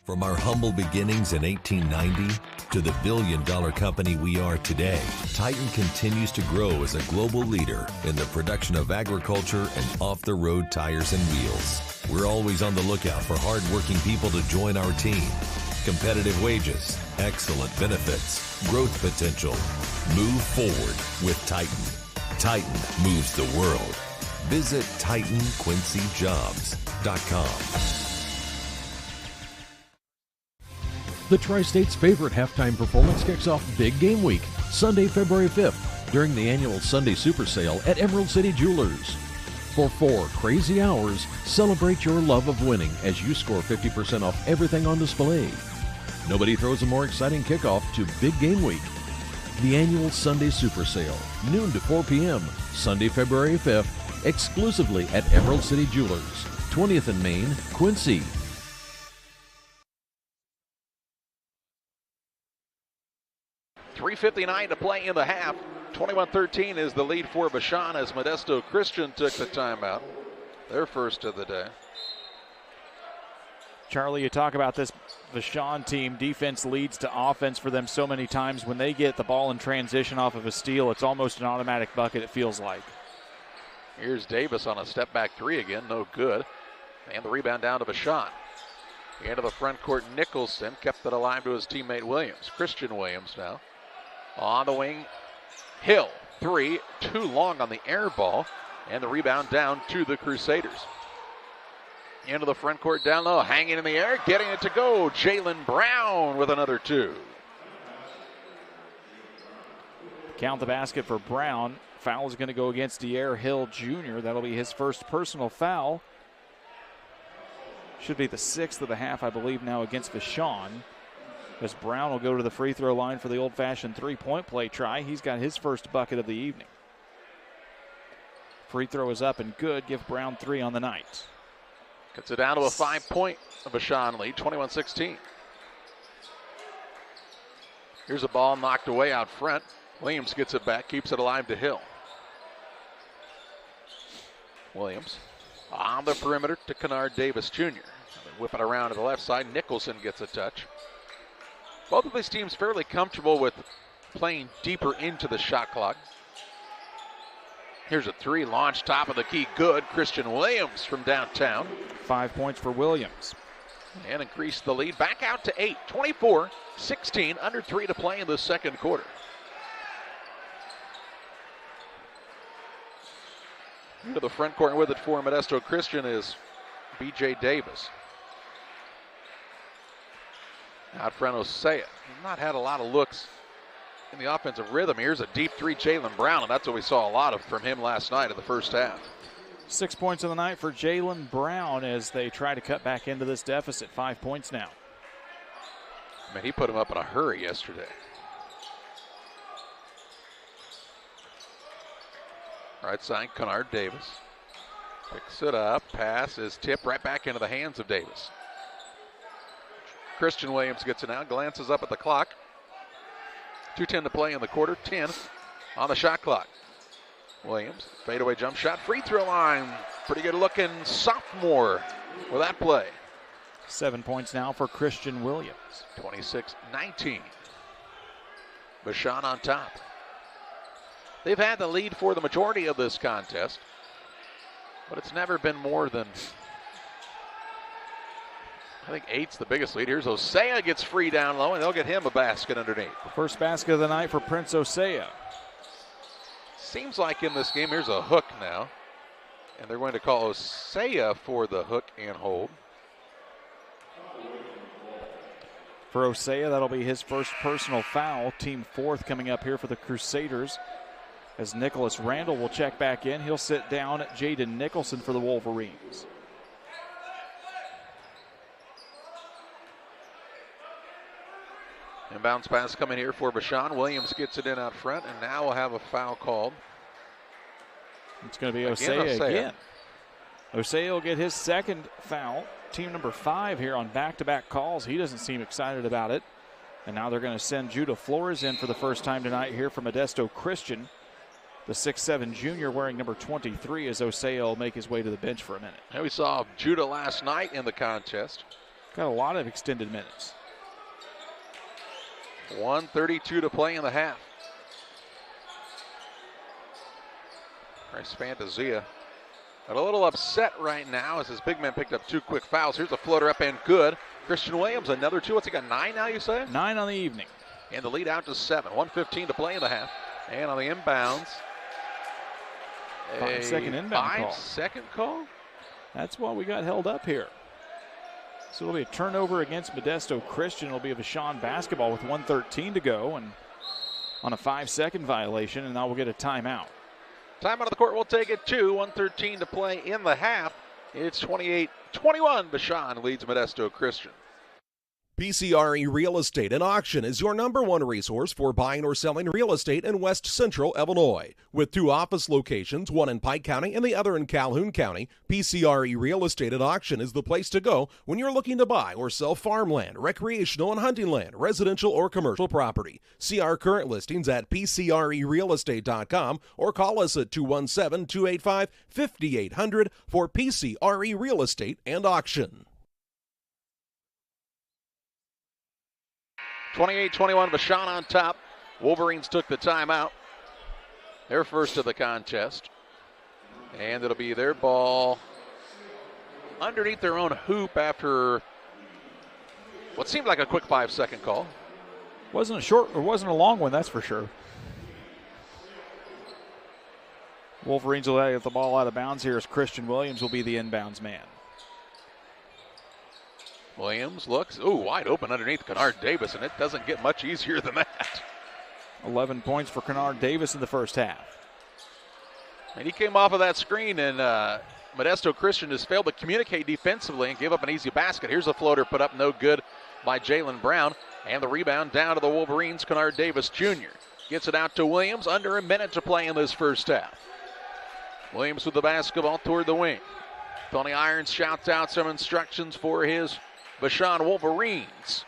From our humble beginnings in 1890 to the billion-dollar company we are today, Titan continues to grow as a global leader in the production of agriculture and off-the-road tires and wheels. We're always on the lookout for hard-working people to join our team. Competitive wages, excellent benefits, growth potential. Move forward with Titan. Titan moves the world. Visit TitanQuincyJobs.com. The Tri-State's favorite halftime performance kicks off Big Game Week, Sunday, February 5th, during the annual Sunday Super Sale at Emerald City Jewelers. For 4 crazy hours, celebrate your love of winning as you score 50% off everything on display. Nobody throws a more exciting kickoff to Big Game Week. The annual Sunday Super Sale, noon to 4 p.m., Sunday, February 5th, exclusively at Emerald City Jewelers, 20th and Main, Quincy. .359 to play in the half. 21-13 is the lead for Vashon as Modesto Christian took the timeout. Their first of the day. Charlie, you talk about this Vashon team. Defense leads to offense for them so many times. When they get the ball in transition off of a steal, it's almost an automatic bucket, it feels like. Here's Davis on a step-back three again, no good. And the rebound down to Vashon. Into the front court, Nicholson kept it alive to his teammate Williams. Christian Williams now. On the wing, Hill, 3, too long on the air ball, and the rebound down to the Crusaders. Into the front court, down low, hanging in the air, getting it to go. Jalen Brown with another 2. Count the basket for Brown. Foul is going to go against De'Air Hill Jr. That'll be his first personal foul. Should be the 6th of the half, I believe, now against Vashon. As Brown will go to the free throw line for the old-fashioned three-point play try. He's got his first bucket of the evening. Free throw is up and good. Give Brown 3 on the night. Gets it down to a 5-point Vashon lead, 21-16. Here's a ball knocked away out front. Williams gets it back, keeps it alive to Hill. Williams on the perimeter to Kennard Davis Jr. They whip it around to the left side. Nicholson gets a touch. Both of these teams fairly comfortable with playing deeper into the shot clock. Here's a 3, launch top of the key, good. Christian Williams from downtown. 5 points for Williams. And increased the lead back out to 8, 24-16, under 3 to play in the second quarter. Into the front court with it for Modesto Christian is B.J. Davis. Out front, Osea. Not had a lot of looks in the offensive rhythm. Here's a deep 3, Jalen Brown, and that's what we saw a lot of from him last night in the first half. 6 points of the night for Jalen Brown as they try to cut back into this deficit. 5 points now. I mean, he put him up in a hurry yesterday. Right side, Kennard Davis. Picks it up, pass is tipped right back into the hands of Davis. Christian Williams gets it out, glances up at the clock. 2:10 to play in the quarter, 10 on the shot clock. Williams, fadeaway jump shot, free throw line. Pretty good looking sophomore with that play. 7 points now for Christian Williams. 26-19. Vashon on top. They've had the lead for the majority of this contest, but it's never been more than, I think 8's the biggest lead. Here's Osea, gets free down low, and they'll get him a basket underneath. First basket of the night for Prince Osea. Seems like in this game, here's a hook now. And they're going to call Osea for the hook and hold. For Osea, that'll be his first personal foul. Team fourth coming up here for the Crusaders. As Nicholas Randall will check back in. He'll sit down at Jaden Nicholson for the Wolverines. Inbounds pass coming here for Vashon. Williams gets it in out front, and now we'll have a foul called. It's going to be Osea again. Osea will get his second foul. Team number 5 here on back-to-back calls. He doesn't seem excited about it. And now they're going to send Judah Flores in for the first time tonight here from Modesto Christian. The 6'7 junior wearing number 23 as Osea will make his way to the bench for a minute. And we saw Judah last night in the contest. Got a lot of extended minutes. 1:32 to play in the half. Bryce Fantasia a little upset right now as his big man picked up 2 quick fouls. Here's a floater up and good. Christian Williams, another 2. What's he got, 9 now, you say? 9 on the evening. And the lead out to 7. 1:15 to play in the half. And on the inbounds, 5-second inbound call. 5-second call? That's why we got held up here. So it'll be a turnover against Modesto Christian. It'll be a Vashon basketball with 1:13 to go and on a 5-second violation, and now we'll get a timeout. Timeout of the court, we'll take it 2. 1:13 to play in the half. It's 28-21. Vashon leads Modesto Christian. PCRE Real Estate and Auction is your #1 resource for buying or selling real estate in West Central Illinois. With 2 office locations, one in Pike County and the other in Calhoun County, PCRE Real Estate and Auction is the place to go when you're looking to buy or sell farmland, recreational and hunting land, residential or commercial property. See our current listings at PCRERealestate.com or call us at 217-285-5800 for PCRE Real Estate and Auction. 28-21, Vashon on top. Wolverines took the timeout. Their first of the contest. And it'll be their ball underneath their own hoop after what seemed like a quick 5-second call. Wasn't a short, or wasn't a long one, that's for sure. Wolverines will get the ball out of bounds here as Christian Williams will be the inbounds man. Williams looks, wide open underneath Kennard Davis, and it doesn't get much easier than that. 11 points for Kennard Davis in the first half. And he came off of that screen, and Modesto Christian has failed to communicate defensively and gave up an easy basket. Here's a floater put up no good by Jalen Brown, and the rebound down to the Wolverines, Kennard Davis Jr. Gets it out to Williams, under a minute to play in this first half. Williams with the basketball toward the wing. Tony Irons shouts out some instructions for his Vashon Wolverines.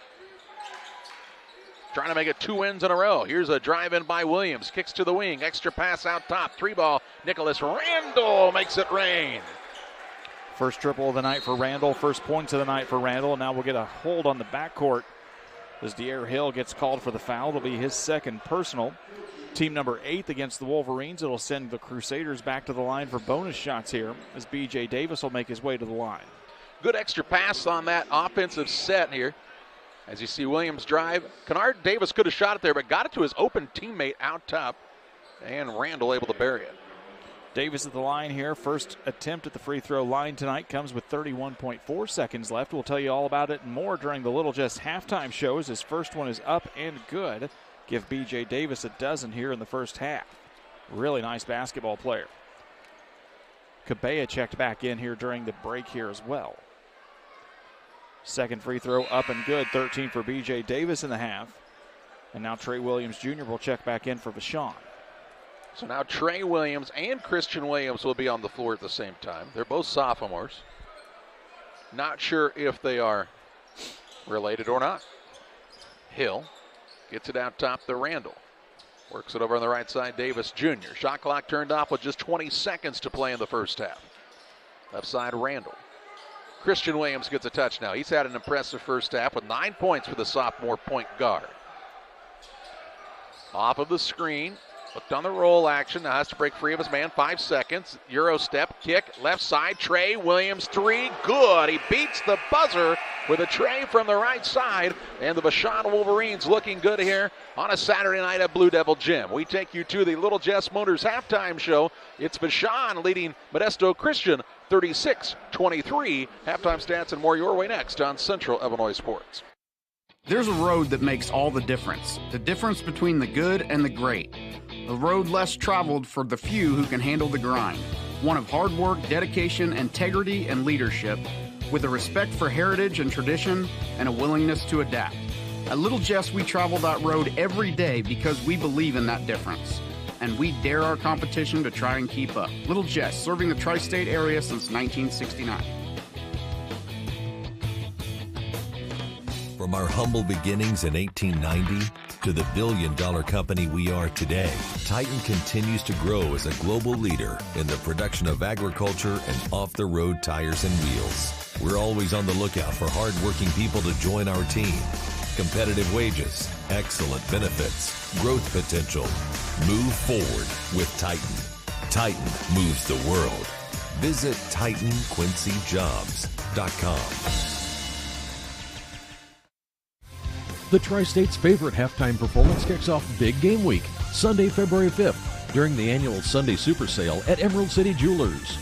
Trying to make it 2 wins in a row. Here's a drive in by Williams. Kicks to the wing. Extra pass out top. 3-ball. Nicholas Randall makes it rain. First triple of the night for Randall. First points of the night for Randall. And now we'll get a hold on the backcourt as De'Air Hill gets called for the foul. It'll be his second personal. Team number 8 against the Wolverines. It'll send the Crusaders back to the line for bonus shots here as B.J. Davis will make his way to the line. Good extra pass on that offensive set here. As you see Williams drive. Kennard Davis could have shot it there, but got it to his open teammate out top. And Randall able to bury it. Davis at the line here. First attempt at the free throw line tonight comes with 31.4 seconds left. We'll tell you all about it and more during the Little Just halftime shows. His first one is up and good. Give B.J. Davis a dozen here in the first half. Really nice basketball player. Cabella checked back in here during the break here as well. Second free throw up and good. 13 for B.J. Davis in the half. And now Trey Williams Jr. will check back in for Vashon. So now Trey Williams and Christian Williams will be on the floor at the same time. They're both sophomores. Not sure if they are related or not. Hill gets it out top to Randall. Works it over on the right side, Davis Jr. Shot clock turned off with just 20 seconds to play in the first half. Left side, Randall. Christian Williams gets a touch now. He's had an impressive first half with 9 points for the sophomore point guard. Off of the screen. Looked on the roll action. Now has to break free of his man. 5 seconds. Euro step, kick, left side. Trey Williams 3. Good. He beats the buzzer with a tray from the right side. And the Vashon Wolverines looking good here on a Saturday night at Blue Devil Gym. We take you to the Little Jess Motors halftime show. It's Vashon leading Modesto Christian 36-23. Halftime stats and more your way next on Central Illinois Sports. There's a road that makes all the difference between the good and the great. A road less traveled for the few who can handle the grind. One of hard work, dedication, integrity, and leadership, with a respect for heritage and tradition and a willingness to adapt. At Little Jess, we travel that road every day because we believe in that difference. And we dare our competition to try and keep up. Little Jess, serving the tri-state area since 1969. From our humble beginnings in 1890 to the billion-dollar company we are today, Titan continues to grow as a global leader in the production of agriculture and off-the-road tires and wheels. We're always on the lookout for hard-working people to join our team. Competitive wages, excellent benefits, growth potential. Move forward with Titan. Titan moves the world. Visit TitanQuincyJobs.com. The Tri-State's favorite halftime performance kicks off Big Game Week, Sunday, February 5th, during the annual Sunday Super Sale at Emerald City Jewelers.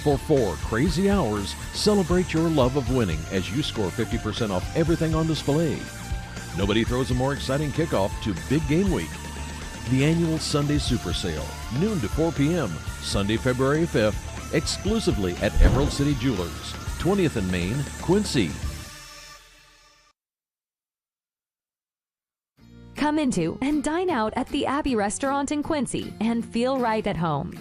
For 4 crazy hours, celebrate your love of winning as you score 50% off everything on display. Nobody throws a more exciting kickoff to Big Game Week. The annual Sunday Super Sale, noon to 4 p.m., Sunday, February 5th, exclusively at Emerald City Jewelers, 20th and Main, Quincy. Come into and dine out at the Abbey Restaurant in Quincy and feel right at home.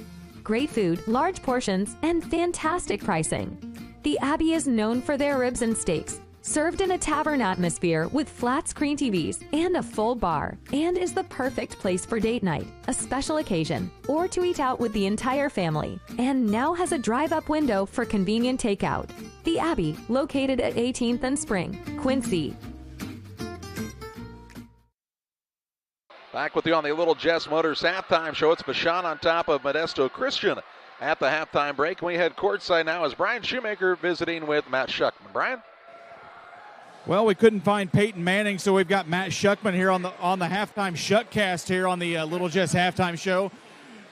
Great food, large portions, and fantastic pricing. The Abbey is known for their ribs and steaks, served in a tavern atmosphere with flat screen TVs and a full bar, and is the perfect place for date night, a special occasion, or to eat out with the entire family, and now has a drive-up window for convenient takeout. The Abbey, located at 18th and Spring, Quincy. Back with you on the Little Jess Motors halftime show. It's Vashon on top of Modesto Christian at the halftime break. We head courtside now as Brian Shoemaker visiting with Matt Shuckman. Brian? Well, we couldn't find Peyton Manning, so we've got Matt Shuckman here on the halftime Shuckcast here on the Little Jess halftime show.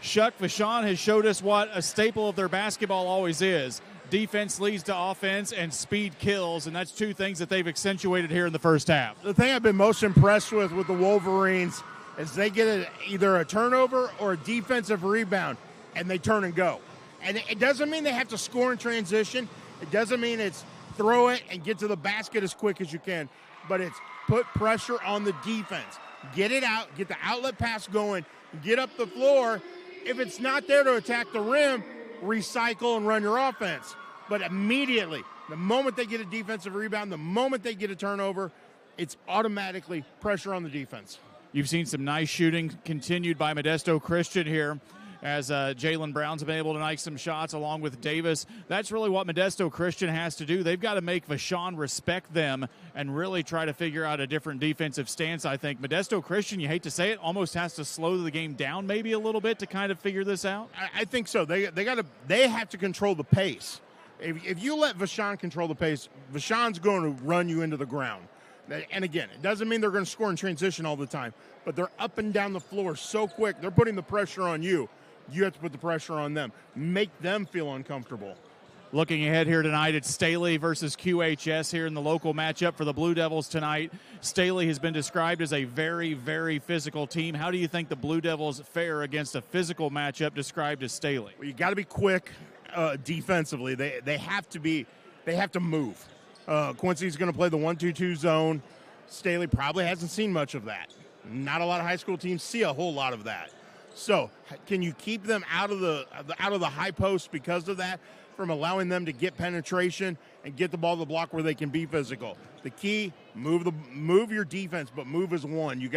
Shuck, Vashon has showed us what a staple of their basketball always is. Defense leads to offense and speed kills, and that's 2 things that they've accentuated here in the first half. The thing I've been most impressed with the Wolverines is they get either a turnover or a defensive rebound, and they turn and go. And it doesn't mean they have to score in transition. It doesn't mean it's throw it and get to the basket as quick as you can, but it's put pressure on the defense. Get it out, get the outlet pass going, get up the floor. If it's not there to attack the rim, recycle and run your offense. But immediately, the moment they get a defensive rebound, the moment they get a turnover, it's automatically pressure on the defense. You've seen some nice shooting continued by Modesto Christian here as Jalen Brown's been able to knock some shots along with Davis. That's really what Modesto Christian has to do. They've got to make Vashon respect them and really try to figure out a different defensive stance, I think. Modesto Christian, you hate to say it, almost has to slow the game down maybe a little bit to kind of figure this out. I think so. They have to control the pace. If you let Vashon control the pace, Vashon's going to run you into the ground. And again, it doesn't mean they're going to score in transition all the time, but they're up and down the floor so quick. They're putting the pressure on you. You have to put the pressure on them. Make them feel uncomfortable. Looking ahead here tonight, it's Staley versus QHS here in the local matchup for the Blue Devils tonight. Staley has been described as a very, very physical team. How do you think the Blue Devils fare against a physical matchup described as Staley? Well, you got to be quick defensively. They have to move. Quincy's going to play the 1-2-2 zone. Staley probably hasn't seen much of that. Not a lot of high school teams see a whole lot of that. So can you keep them out of the high post because of that, from allowing them to get penetration and get the ball to the block where they can be physical? The key, move your defense, but move as one. You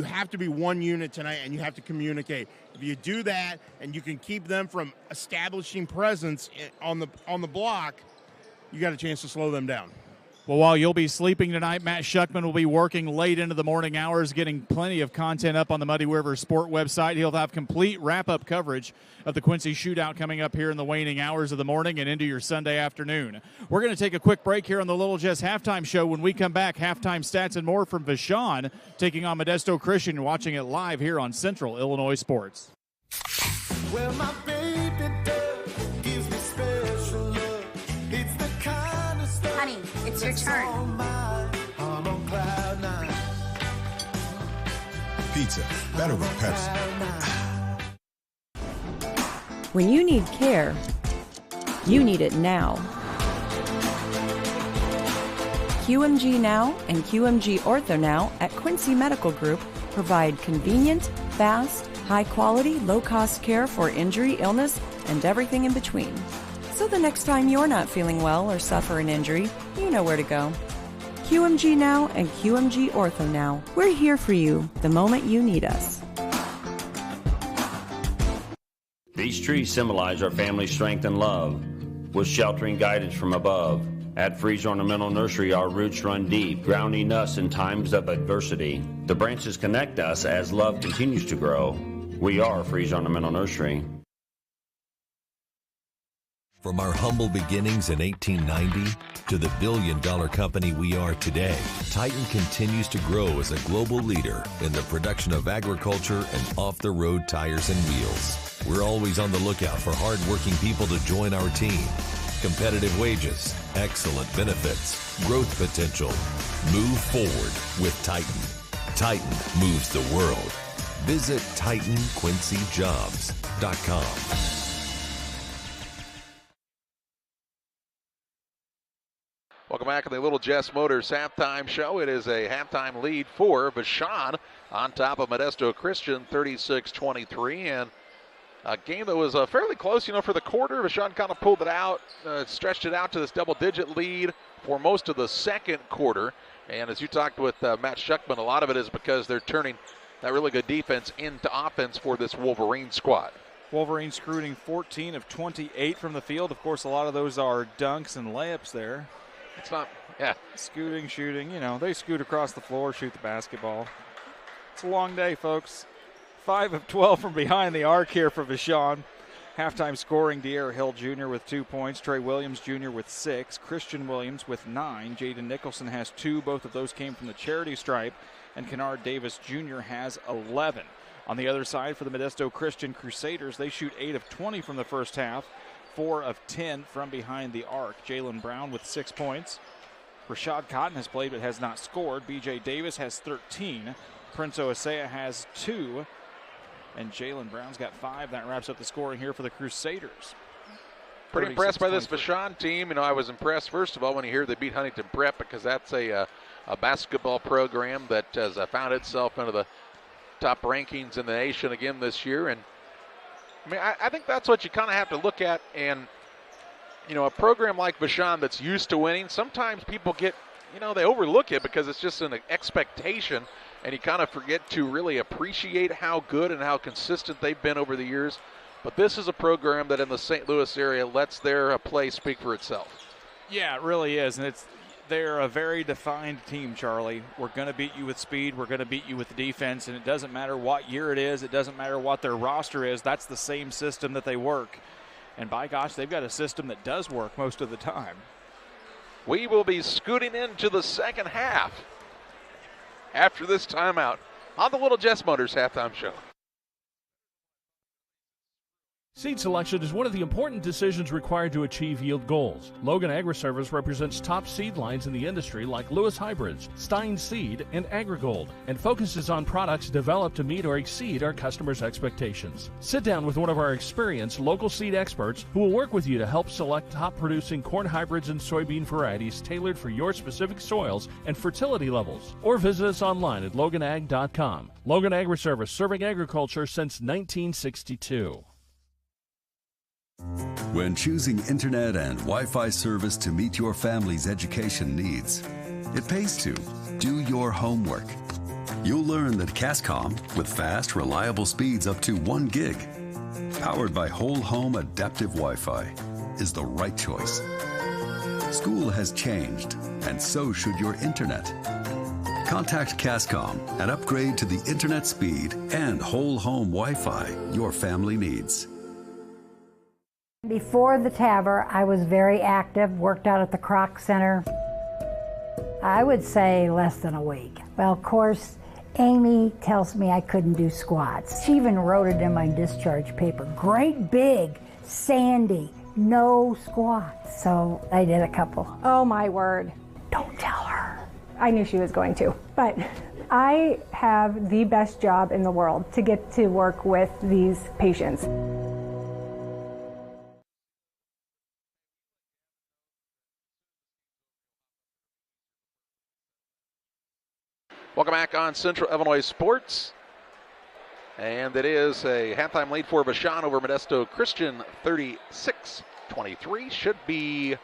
have to be one unit tonight, and you have to communicate. If you do that and you can keep them from establishing presence on the block, you got a chance to slow them down. Well, while you'll be sleeping tonight, Matt Schuckman will be working late into the morning hours, getting plenty of content up on the Muddy River Sport website. He'll have complete wrap-up coverage of the Quincy Shootout coming up here in the waning hours of the morning and into your Sunday afternoon. We're going to take a quick break here on the Little Jess Halftime Show. When we come back, halftime stats and more from Vashon taking on Modesto Christian, watching it live here on Central Illinois Sports. Well, my baby does gives me special love. It's the kind of stuff. Honey, it's your turn. I'm on cloud nine. Pizza, better with Pepsi. When you need care, you need it now. QMG Now and QMG Ortho Now at Quincy Medical Group provide convenient, fast, high-quality, low-cost care for injury, illness, and everything in between. So the next time you're not feeling well or suffer an injury, you know where to go. QMG Now and QMG Ortho Now. We're here for you the moment you need us. These trees symbolize our family's strength and love, with sheltering guidance from above. At Freeze Ornamental Nursery, our roots run deep, grounding us in times of adversity. The branches connect us as love continues to grow. We are Freeze Ornamental Nursery. From our humble beginnings in 1890 to the billion-dollar company we are today, Titan continues to grow as a global leader in the production of agriculture and off-the-road tires and wheels. We're always on the lookout for hard-working people to join our team. Competitive wages, excellent benefits, growth potential. Move forward with Titan. Titan moves the world. Visit TitanQuincyJobs.com. Welcome back to the Little Jess Motors halftime show. It is a halftime lead for Vashon on top of Modesto Christian, 36-23. And a game that was fairly close, for the quarter. Vashon kind of pulled it out, stretched it out to this double-digit lead for most of the second quarter. And as you talked with Matt Schuckman, a lot of it is because they're turning that really good defense into offense for this Wolverine squad. Wolverine shooting 14 of 28 from the field. Of course, a lot of those are dunks and layups there. It's not, yeah. Scooting, shooting, they scoot across the floor, shoot the basketball. It's a long day, folks. 5 of 12 from behind the arc here for Vashon. Halftime scoring, De'Aaron Hill Jr. with 2 points, Trey Williams Jr. with 6, Christian Williams with 9, Jaden Nicholson has 2. Both of those came from the charity stripe, and Kennard Davis Jr. has 11. On the other side for the Modesto Christian Crusaders, they shoot 8 of 20 from the first half, 4 of 10 from behind the arc. Jalen Brown with 6 points. Rashad Cotton has played but has not scored. B.J. Davis has 13. Prince Oasea has 2. And Jalen Brown's got 5. That wraps up the scoring here for the Crusaders. Pretty impressed by this Vashon team. I was impressed, first of all, when you hear they beat Huntington Prep, because that's a basketball program that has found itself into the top rankings in the nation again this year. And I think that's what you kind of have to look at. And, a program like Vashon that's used to winning, sometimes people get, they overlook it because it's just an expectation, and you kind of forget to really appreciate how good and how consistent they've been over the years. But this is a program that in the St. Louis area lets their play speak for itself. Yeah, it really is. And they're a very defined team, Charlie. We're going to beat you with speed. We're going to beat you with defense. And it doesn't matter what year it is. It doesn't matter what their roster is. That's the same system that they work. And by gosh, they've got a system that does work most of the time. We will be scooting into the second half after this timeout on the Little Jess Motors halftime show. Seed selection is one of the important decisions required to achieve yield goals. Logan Agri-Service represents top seed lines in the industry like Lewis Hybrids, Stein Seed, and AgriGold, and focuses on products developed to meet or exceed our customers' expectations. Sit down with one of our experienced local seed experts who will work with you to help select top-producing corn hybrids and soybean varieties tailored for your specific soils and fertility levels. Or visit us online at loganag.com. Logan Agri-Service, serving agriculture since 1962. When choosing internet and Wi-Fi service to meet your family's education needs, it pays to do your homework. You'll learn that Cascom, with fast, reliable speeds up to 1 gig, powered by whole home adaptive Wi-Fi, is the right choice. School has changed, and so should your internet. Contact Cascom and upgrade to the internet speed and whole home Wi-Fi your family needs. Before the TAVR, I was very active, worked out at the Croc Center. I would say less than a week. Well, of course, Amy tells me I couldn't do squats. She even wrote it in my discharge paper. Great big, sandy, no squats. So I did a couple. Oh my word. Don't tell her. I knew she was going to. But I have the best job in the world to get to work with these patients. Welcome back on Central Illinois Sports. And it is a halftime lead for Vashon over Modesto Christian, 36-23. Should be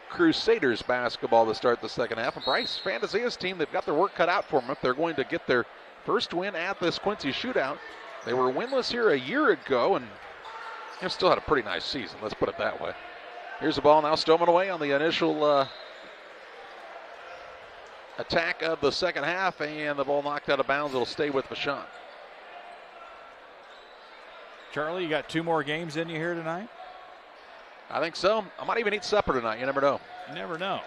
Crusaders basketball to start the second half. And Bryce Fantasia's team, they've got their work cut out for them if they're going to get their first win at this Quincy Shootout. They were winless here a year ago and have still had a pretty nice season, let's put it that way. Here's the ball now stolen away on the initial attack of the second half, and the ball knocked out of bounds. It'll stay with Vashon. Charlie, you got 2 more games in you here tonight? I think so. I might even eat supper tonight. You never know. You never know.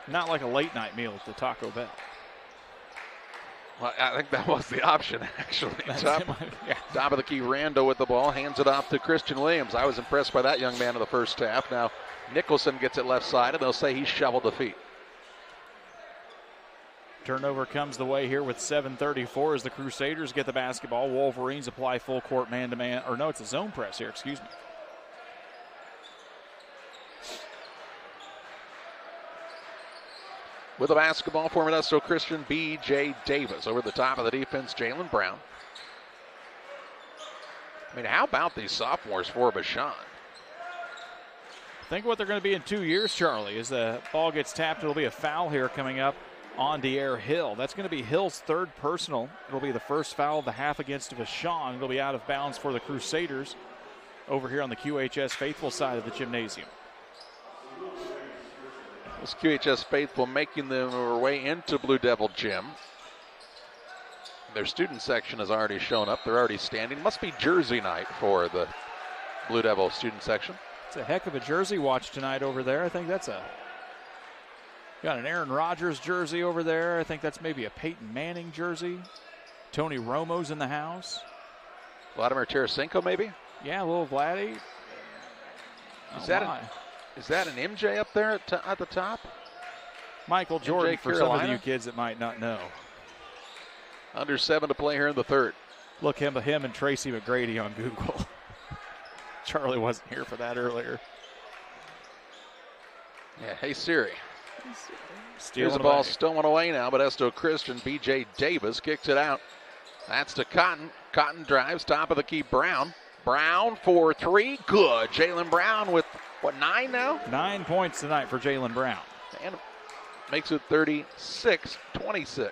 Not like a late night meal at the Taco Bell. Well, I think that was the option, actually. Top of the key, Rando with the ball, hands it off to Christian Williams. I was impressed by that young man in the first half. Now Nicholson gets it left side, and they'll say he shoveled the feet. Turnover comes the way here with 7:34 as the Crusaders get the basketball. Wolverines apply full court man-to-man. Or no, it's a zone press here, excuse me. With the basketball for Modesto Christian, B.J. Davis. Over the top of the defense, Jalen Brown. I mean, how about these sophomores for Vashon? Think what they're going to be in 2 years, Charlie. As the ball gets tapped, it'll be a foul here coming up on De'Air Hill. That's going to be Hill's 3rd personal. It'll be the first foul of the half against Vashon. It'll be out of bounds for the Crusaders over here on the QHS Faithful side of the gymnasium. This QHS Faithful making their way into Blue Devil Gym. Their student section has already shown up. They're already standing. Must be jersey night for the Blue Devil student section. It's a heck of a jersey watch tonight over there. I think that's got an Aaron Rodgers jersey over there. I think that's maybe a Peyton Manning jersey. Tony Romo's in the house. Vladimir Tarasenko, maybe? Yeah, a little Vladdy. Is that an MJ up there at the top? Michael Jordan, for some of you kids that might not know. Under 7 to play here in the third. Look him and Tracy McGrady on Google. Charlie wasn't here for that earlier. Yeah, hey Siri. Here's the ball stolen away now. Modesto Christian, B.J. Davis kicks it out. That's to Cotton. Cotton drives, top of the key, Brown. Brown for 3, good. Jalen Brown with, 9 now? 9 points tonight for Jalen Brown. And makes it 36-26.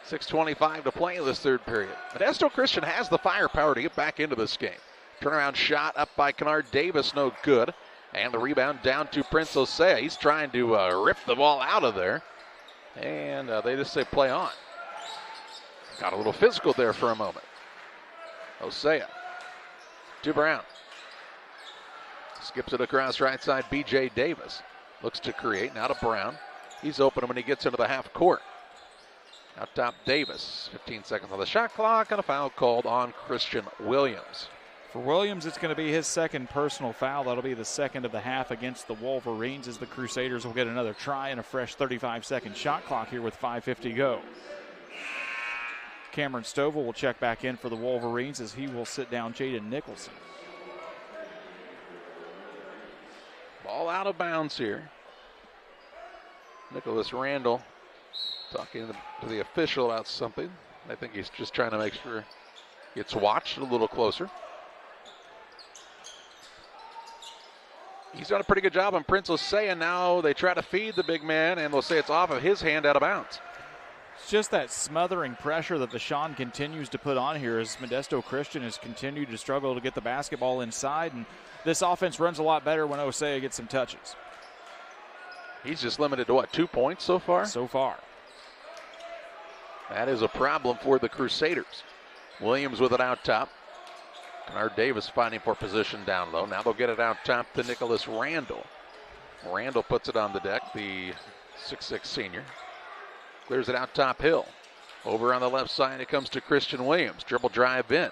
6:25 to play in this third period. Modesto Christian has the firepower to get back into this game. Turnaround shot up by Kennard Davis, no good. And the rebound down to Prince Osea. He's trying to rip the ball out of there. And they just say play on. Got a little physical there for a moment. Osea to Brown. Skips it across right side, B.J. Davis. Looks to create, now to Brown. He's open when he gets into the half court. Out top, Davis. 15 seconds on the shot clock, and a foul called on Christian Williams. For Williams, it's going to be his 2nd personal foul. That'll be the 2nd of the half against the Wolverines as the Crusaders will get another try and a fresh 35-second shot clock here with 5:50 to go. Cameron Stovall will check back in for the Wolverines as he will sit down Jaden Nicholson. Ball out of bounds here. Nicholas Randall talking to the official about something. I think he's just trying to make sure it's watched a little closer. He's done a pretty good job on Prince Osea. Now they try to feed the big man, and they'll say it's off of his hand out of bounds. It's just that smothering pressure that Vashon continues to put on here as Modesto Christian has continued to struggle to get the basketball inside, and this offense runs a lot better when Osea gets some touches. He's just limited to what, 2 points so far? So far. That is a problem for the Crusaders. Williams with it out top. Kennard Davis fighting for position down low. Now they'll get it out top to Nicholas Randall. Randall puts it on the deck, the 6'6 senior. Clears it out top Hill. Over on the left side, it comes to Christian Williams. Dribble drive in.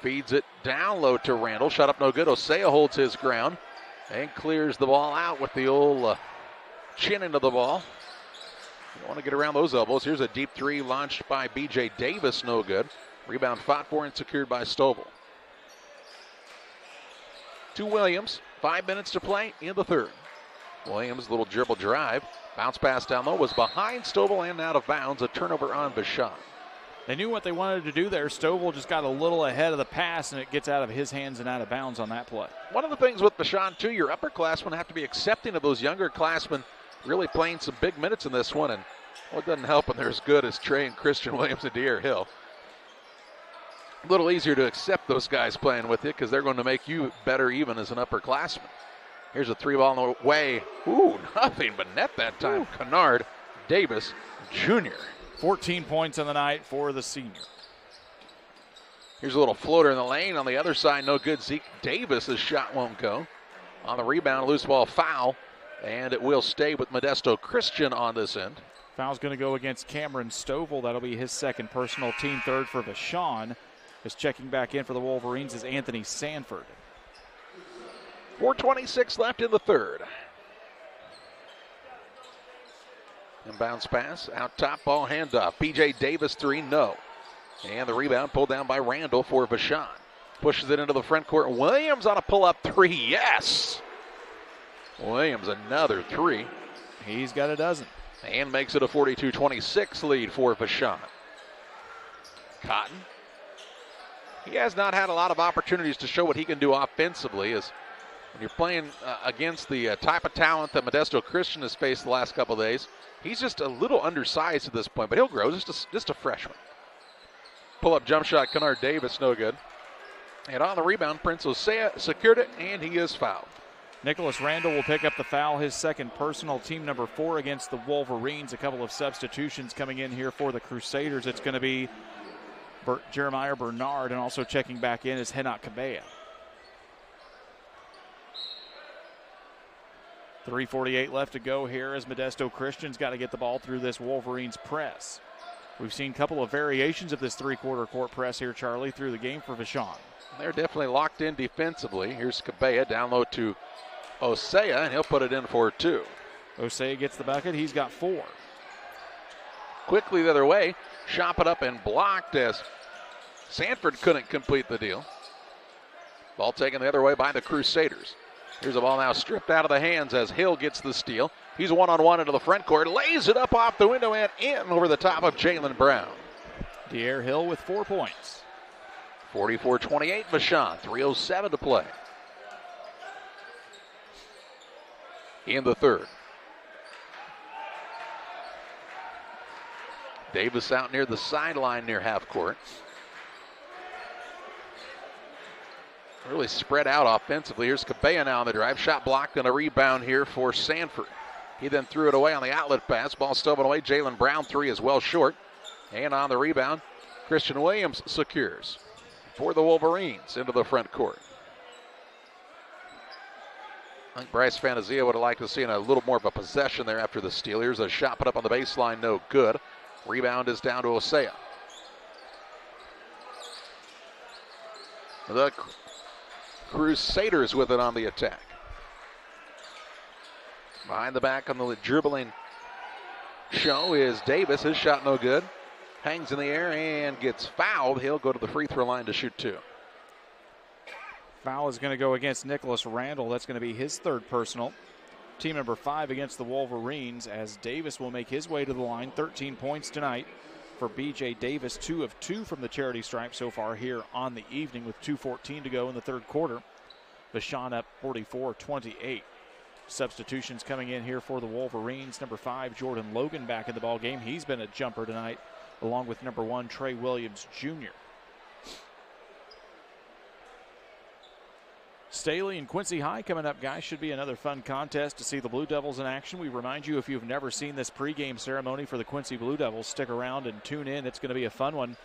Feeds it down low to Randall. Shot up no good. Osea holds his ground and clears the ball out with the old chin into the ball. You want to get around those elbows. Here's a deep three launched by B.J. Davis. No good. Rebound fought for and secured by Stovall. To Williams. 5 minutes to play in the third. Williams, little dribble drive. Bounce pass down low was behind Stovall and out of bounds. A turnover on Vashon. They knew what they wanted to do there. Stovall just got a little ahead of the pass, and it gets out of his hands and out of bounds on that play. One of the things with Vashon, too, your upperclassmen have to be accepting of those younger classmen really playing some big minutes in this one. And it doesn't help when they're as good as Trey and Christian Williams and De'Aaron Hill. A little easier to accept those guys playing with you because they're going to make you better even as an upperclassman. Here's a three ball in the way. Ooh, nothing but net that time. Kennard Davis Jr. 14 points on the night for the senior. Here's a little floater in the lane. On the other side, no good. Zeke Davis' shot won't go. On the rebound, loose ball foul. And it will stay with Modesto Christian on this end. Foul's going to go against Cameron Stovall. That'll be his second personal, team third for Vashon. Is checking back in for the Wolverines is Anthony Sanford. 4:26 left in the third. Inbounds pass, out top, ball handoff. B.J. Davis, three, no. And the rebound pulled down by Randall for Vashon. Pushes it into the front court. Williams on a pull-up three, yes! Williams another three. He's got a dozen. And makes it a 42-26 lead for Vashon. Cotton. He has not had a lot of opportunities to show what he can do offensively. As when you're playing against the type of talent that Modesto Christian has faced the last couple of days, he's just a little undersized at this point, but he'll grow, just a freshman. Pull-up jump shot, Kennard Davis, no good. And on the rebound, Prince Osea secured it, and he is fouled. Nicholas Randall will pick up the foul, his second personal, team number 4 against the Wolverines. A couple of substitutions coming in here for the Crusaders. It's going to be Jeremiah Bernard, and also checking back in is Henok Cabella. 3:48 left to go here as Modesto Christian's got to get the ball through this Wolverines press. We've seen a couple of variations of this three-quarter court press here, Charlie, through the game for Vashon. They're definitely locked in defensively. Here's Cabella down low to Osea, and he'll put it in for 2. Osea gets the bucket. He's got 4. Quickly the other way. Shot it up and blocked as Sanford couldn't complete the deal. Ball taken the other way by the Crusaders. Here's a ball now stripped out of the hands as Hill gets the steal. He's one-on-one into the front court. Lays it up off the window and in over the top of Jalen Brown. De'Aaron Hill with 4 points. 44-28 Vashon. 3:07 to play. In the third. Davis out near the sideline near half court. Really spread out offensively. Here's Cabella now on the drive. Shot blocked and a rebound here for Sanford. He then threw it away on the outlet pass. Ball stolen away. Jalen Brown three is well short. And on the rebound, Christian Williams secures for the Wolverines into the front court. I think Bryce Fantasia would have liked to see a little more of a possession there after the steal. Here's a shot put up on the baseline, no good. Rebound is down to Osea. The Crusaders with it on the attack. Behind the back on the dribbling show is Davis. His shot no good. Hangs in the air and gets fouled. He'll go to the free throw line to shoot 2. Foul is going to go against Nicholas Randall. That's going to be his third personal. Team number 5 against the Wolverines as Davis will make his way to the line. 13 points tonight for B.J. Davis. 2 of 2 from the charity stripe so far here on the evening with 2:14 to go in the third quarter. Vashon up 44-28. Substitutions coming in here for the Wolverines. Number 5, Jordan Logan back in the ball game. He's been a jumper tonight along with number 1, Trey Williams Jr. Staley and Quincy High coming up, guys. Should be another fun contest to see the Blue Devils in action. We remind you, if you've never seen this pregame ceremony for the Quincy Blue Devils, stick around and tune in. It's going to be a fun one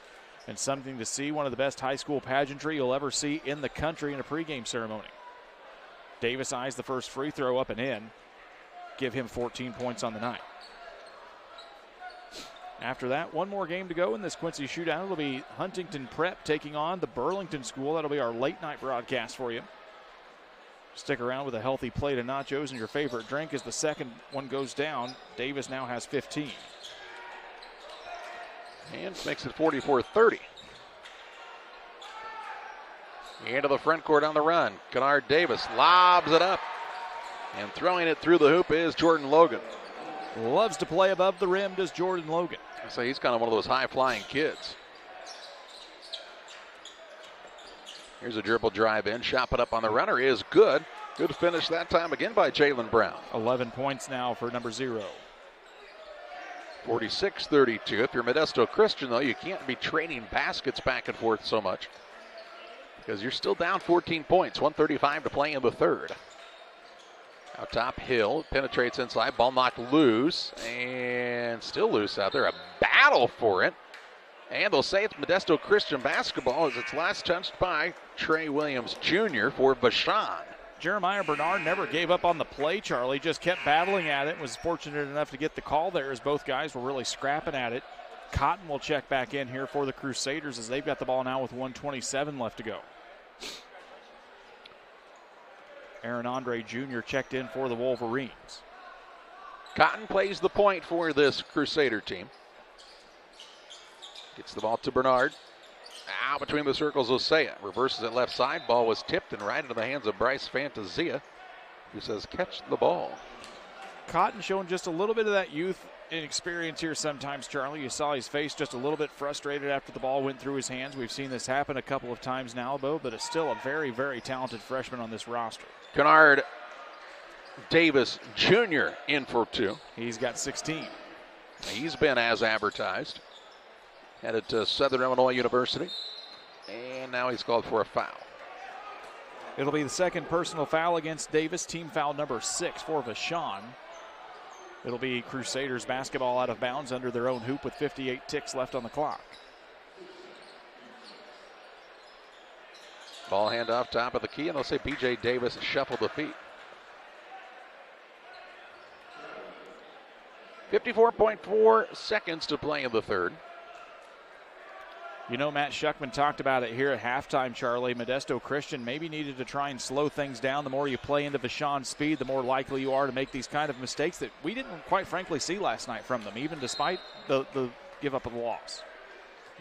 and something to see. One of the best high school pageantry you'll ever see in the country in a pregame ceremony. Davis eyes the first free throw up and in. Give him 14 points on the night. After that, one more game to go in this Quincy Shootout. It'll be Huntington Prep taking on the Burlington School. That'll be our late night broadcast for you. Stick around with a healthy plate of nachos and your favorite drink as the second one goes down. Davis now has 15. And makes it 44-30. Into the front court on the run. Kennard Davis lobs it up. And throwing it through the hoop is Jordan Logan. Loves to play above the rim, does Jordan Logan. So he's kind of one of those high-flying kids. Here's a dribble drive in. Shot put up on the runner is good. Good finish that time again by Jalen Brown. 11 points now for number 0. 46-32. If you're Modesto Christian, though, you can't be trading baskets back and forth so much because you're still down 14 points. 1:35 to play in the third. Out top, Hill penetrates inside. Ball knocked loose and still loose out there. A battle for it. And they'll say it's Modesto Christian basketball as it's last touched by Trey Williams Jr. for Vashon. Jeremiah Bernard never gave up on the play, Charlie. Just kept battling at it. Was fortunate enough to get the call there as both guys were really scrapping at it. Cotton will check back in here for the Crusaders as they've got the ball now with 1:27 left to go. Aaron Andre Jr. checked in for the Wolverines. Cotton plays the point for this Crusader team. Gets the ball to Bernard. Out between the circles, Osea. Reverses it left side. Ball was tipped and right into the hands of Bryce Fantasia, who says, catch the ball. Cotton showing just a little bit of that youth and experience here sometimes, Charlie. You saw his face just a little bit frustrated after the ball went through his hands. We've seen this happen a couple of times now, Bo, but it's still a very, very talented freshman on this roster. Kennard Davis Jr. in for 2. He's got 16. He's been as advertised. Headed to Southern Illinois University. And now he's called for a foul. It'll be the second personal foul against Davis. Team foul number 6 for Vashon. It'll be Crusaders basketball out of bounds under their own hoop with 58 ticks left on the clock. Ball handoff top of the key, and they'll say B.J. Davis shuffled the feet. 54.4 seconds to play in the third. You know, Matt Shuckman talked about it here at halftime, Charlie. Modesto Christian maybe needed to try and slow things down. The more you play into Vashon's speed, the more likely you are to make these kind of mistakes that we didn't quite frankly see last night from them, even despite the give up of the loss.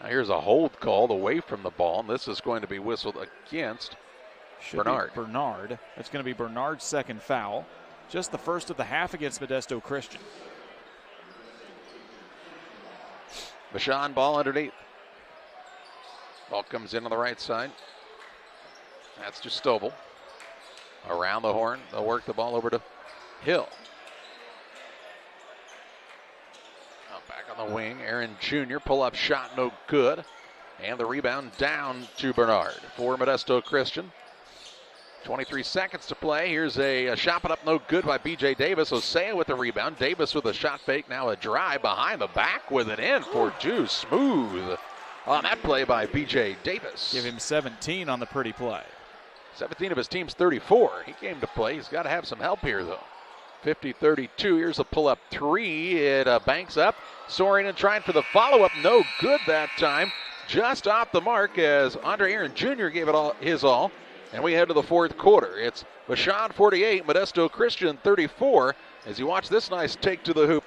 Now here's a hold called away from the ball, and this is going to be whistled against Bernard. Bernard. That's going to be Bernard's second foul. Just the first of the half against Modesto Christian. Vashon ball underneath. Ball comes in on the right side. That's just Stovall. Around the horn, they'll work the ball over to Hill. Back on the wing, Aaron Jr. pull-up shot, no good. And the rebound down to Bernard for Modesto Christian. 23 seconds to play. Here's a shot put up, no good by B.J. Davis. Osea with the rebound. Davis with a shot fake, now a drive behind the back with it in for 2. Smooth on that play by B.J. Davis. Give him 17 on the pretty play. 17 of his team's 34. He came to play. He's got to have some help here, though. 50-32. Here's a pull-up 3. It banks up. Soaring and trying for the follow-up. No good that time. Just off the mark as Andre Aaron Jr. gave it all his all. And we head to the fourth quarter. It's Vashon 48, Modesto Christian 34. As you watch this nice take to the hoop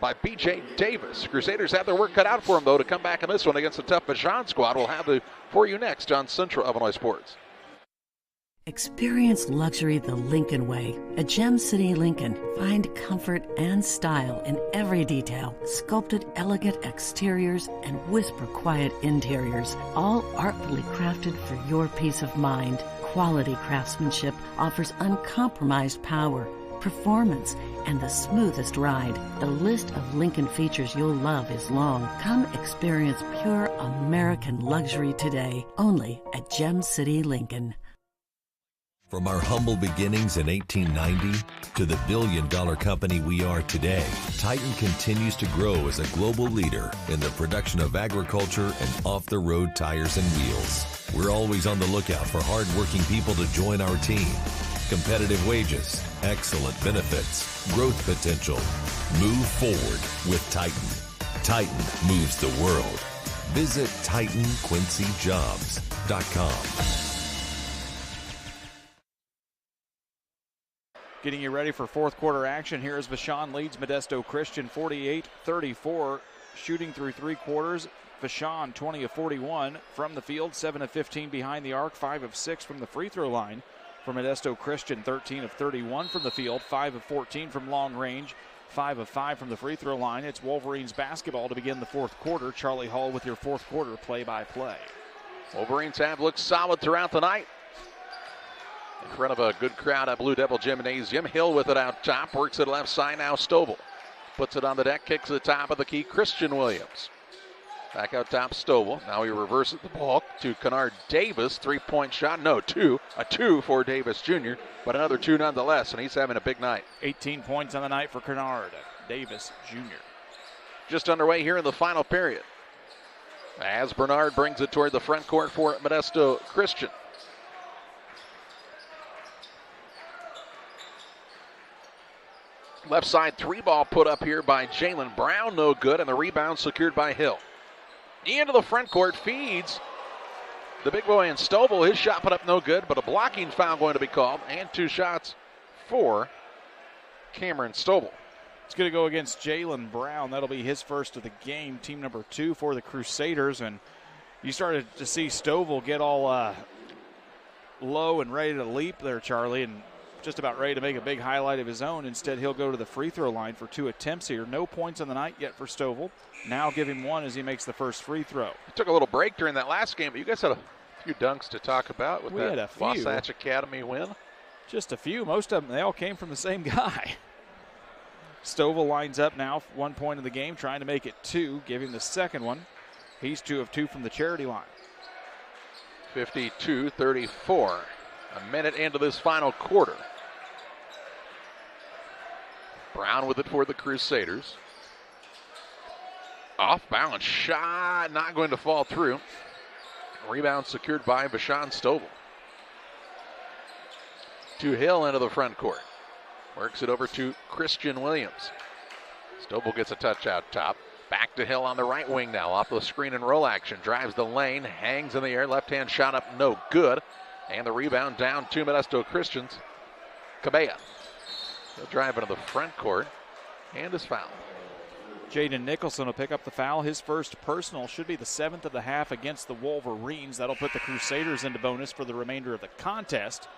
by B.J. Davis. Crusaders have their work cut out for them, though, to come back in this one against a tough Vashon squad. We'll have it for you next on Central Illinois Sports. Experience luxury the Lincoln way. At Gem City Lincoln, find comfort and style in every detail. Sculpted elegant exteriors and whisper quiet interiors, all artfully crafted for your peace of mind. Quality craftsmanship offers uncompromised power, performance, and the smoothest ride. The list of Lincoln features you'll love is long. Come experience pure American luxury today, only at Gem City Lincoln. From our humble beginnings in 1890 to the billion-dollar company we are today, Titan continues to grow as a global leader in the production of agriculture and off-the-road tires and wheels. We're always on the lookout for hard-working people to join our team. Competitive wages, excellent benefits, growth potential. Move forward with Titan. Titan moves the world. Visit TitanQuincyJobs.com. Getting you ready for fourth quarter action. Here is Vashon leads Modesto Christian 48-34. Shooting through three quarters. Vashon 20 of 41 from the field, 7 of 15 behind the arc, 5 of 6 from the free throw line. For Modesto Christian, 13 of 31 from the field, 5 of 14 from long range, 5 of 5 from the free throw line. It's Wolverines basketball to begin the fourth quarter. Charlie Hall with your fourth quarter play-by-play. Wolverines have looked solid throughout the night. In front of a good crowd at Blue Devil Gymnasium. Hill with it out top, works it left side now. Stovall puts it on the deck, kicks the top of the key. Christian Williams back out top. Stovall. Now he reverses the ball to Kennard Davis. 3-point shot. No, two. A two for Davis Jr., but another two nonetheless, and he's having a big night. 18 points on the night for Kennard Davis Jr. Just underway here in the final period, as Bernard brings it toward the front court for Modesto Christian. Left side three ball put up here by Jalen Brown, no good, and the rebound secured by Hill. Into the front court, feeds the big boy in Stovall. His shot put up no good, but a blocking foul going to be called, and two shots for Cameron Stovall. It's going to go against Jalen Brown. That'll be his first of the game, team number 2 for the Crusaders. And you started to see Stovall get all low and ready to leap there, Charlie, and just about ready to make a big highlight of his own. Instead, he'll go to the free throw line for 2 attempts here. No points on the night yet for Stovall. Now give him 1 as he makes the first free throw. He took a little break during that last game, but you guys had a few dunks to talk about with that Wasatch Academy win. Just a few. Most of them, they all came from the same guy. Stovall lines up now, 1 point of the game, trying to make it 2. Give him the second one. He's 2 of 2 from the charity line. 52-34. A minute into this final quarter. Brown with it for the Crusaders. Off balance shot, not going to fall through. Rebound secured by Vashon Stovall. To Hill into the front court. Works it over to Christian Williams. Stovall gets a touch out top. Back to Hill on the right wing now. Off the screen and roll action. Drives the lane, hangs in the air. Left hand shot up, no good. And the rebound down to Modesto Christians. Cabella. He'll drive into the front court and is fouled. Jaden Nicholson will pick up the foul. His first personal, should be the 7th of the half against the Wolverines. That'll put the Crusaders into bonus for the remainder of the contest.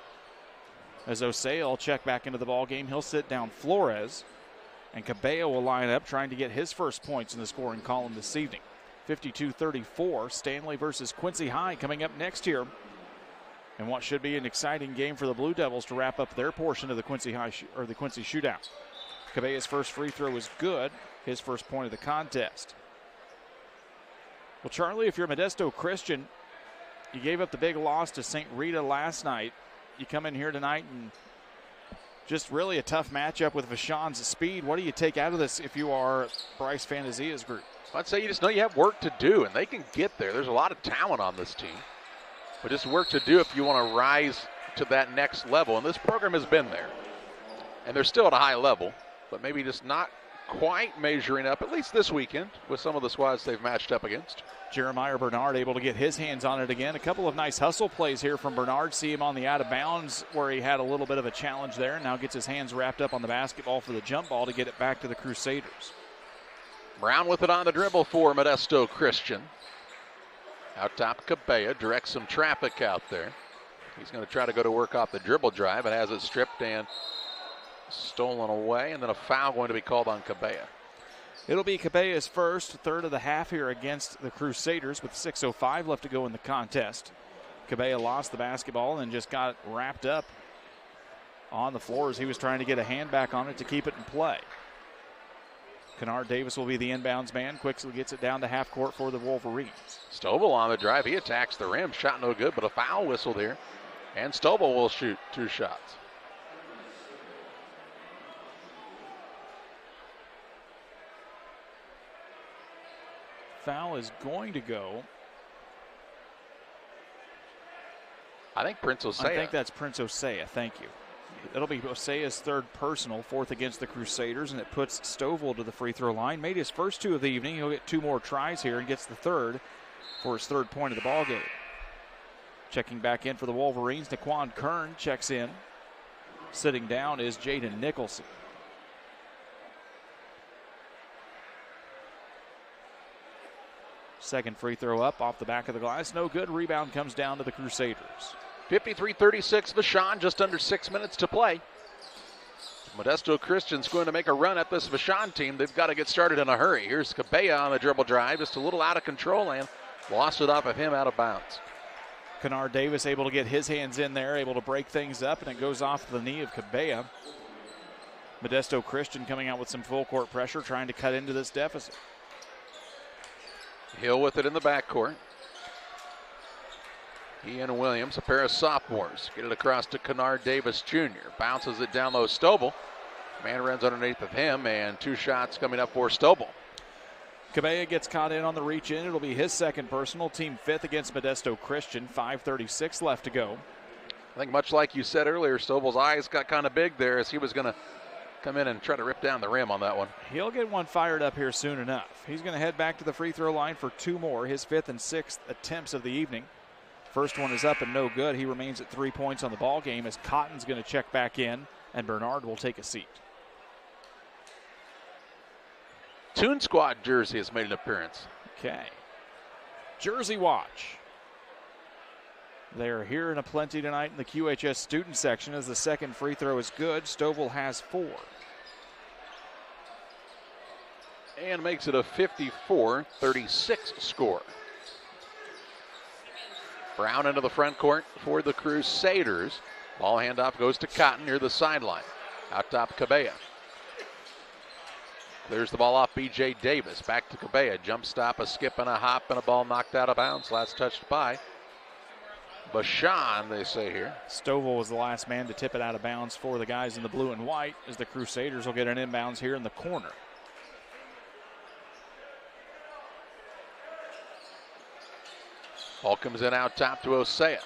As Osei will check back into the ball game, he'll sit down Flores. And Cabello will line up trying to get his first points in the scoring column this evening. 52-34, Stanley versus Quincy High coming up next here. And what should be an exciting game for the Blue Devils to wrap up their portion of the Quincy the Quincy Shootout. Cabello's first free throw is good, his first point of the contest. Well, Charlie, if you're Modesto Christian, you gave up the big loss to St. Rita last night. You come in here tonight and just really a tough matchup with Vashon's speed. What do you take out of this if you are Bryce Fantasia's group? I'd say you just know you have work to do, and they can get there. There's a lot of talent on this team. But just work to do if you want to rise to that next level. And this program has been there. And they're still at a high level, but maybe just not quite measuring up, at least this weekend, with some of the squads they've matched up against. Jeremiah Bernard able to get his hands on it again. A couple of nice hustle plays here from Bernard. See him on the out of bounds where he had a little bit of a challenge there. Now gets his hands wrapped up on the basketball for the jump ball to get it back to the Crusaders. Brown with it on the dribble for Modesto Christian. Out top, Cabella directs some traffic out there. He's going to try to go to work off the dribble drive and has it stripped and stolen away, and then a foul going to be called on Cabella. It'll be Cabella's first, third of the half here against the Crusaders with 6:05 left to go in the contest. Cabella lost the basketball and just got wrapped up on the floor as he was trying to get a hand back on it to keep it in play. Kennard Davis will be the inbounds man. Quickly gets it down to half court for the Wolverines. Stovall on the drive. He attacks the rim. Shot no good, but a foul whistled here And Stovall will shoot 2 shots. Foul is going to go. I think Prince Osea. I think that's Prince Osea. Thank you. It'll be Osea's 3rd personal, 4th against the Crusaders, and it puts Stovall to the free throw line. Made his first 2 of the evening. He'll get 2 more tries here and gets the 3rd for his 3rd point of the ball game. Checking back in for the Wolverines, Naquan Kern checks in. Sitting down is Jaden Nicholson. Second free throw up off the back of the glass. No good. Rebound comes down to the Crusaders. 53-36 Vashon, just under 6 minutes to play. Modesto Christian's going to make a run at this Vashon team. They've got to get started in a hurry. Here's Cabella on the dribble drive, just a little out of control, and lost it off of him out of bounds. Kennard Davis able to get his hands in there, able to break things up, and it goes off the knee of Cabella. Modesto Christian coming out with some full court pressure, trying to cut into this deficit. Hill with it in the backcourt. He and Williams, a pair of sophomores, get it across to Kennard Davis Jr. Bounces it down low, Stovall. Man runs underneath of him, and 2 shots coming up for Stovall. Cabella gets caught in on the reach in. It'll be his 2nd personal, team 5th against Modesto Christian. 5:36 left to go. I think much like you said earlier, Stovall's eyes got kind of big there as he was going to come in and try to rip down the rim on that one. He'll get one fired up here soon enough. He's going to head back to the free throw line for 2 more, his 5th and 6th attempts of the evening. First one is up and no good. He remains at 3 points on the ball game as Cotton's going to check back in, and Bernard will take a seat. Toon Squad jersey has made an appearance. Okay. Jersey watch. They're here in a plenty tonight in the QHS student section as the 2nd free throw is good. Stovall has 4. And makes it a 54-36 score. Brown into the front court for the Crusaders. Ball handoff goes to Cotton near the sideline. Out top, Cabella. Clears the ball off B.J. Davis. Back to Cabella. Jump stop, a skip, and a hop, and a ball knocked out of bounds. Last touched by Vashon, they say here. Stovall was the last man to tip it out of bounds for the guys in the blue and white as the Crusaders will get an inbounds here in the corner. Ball comes in out top to Osea.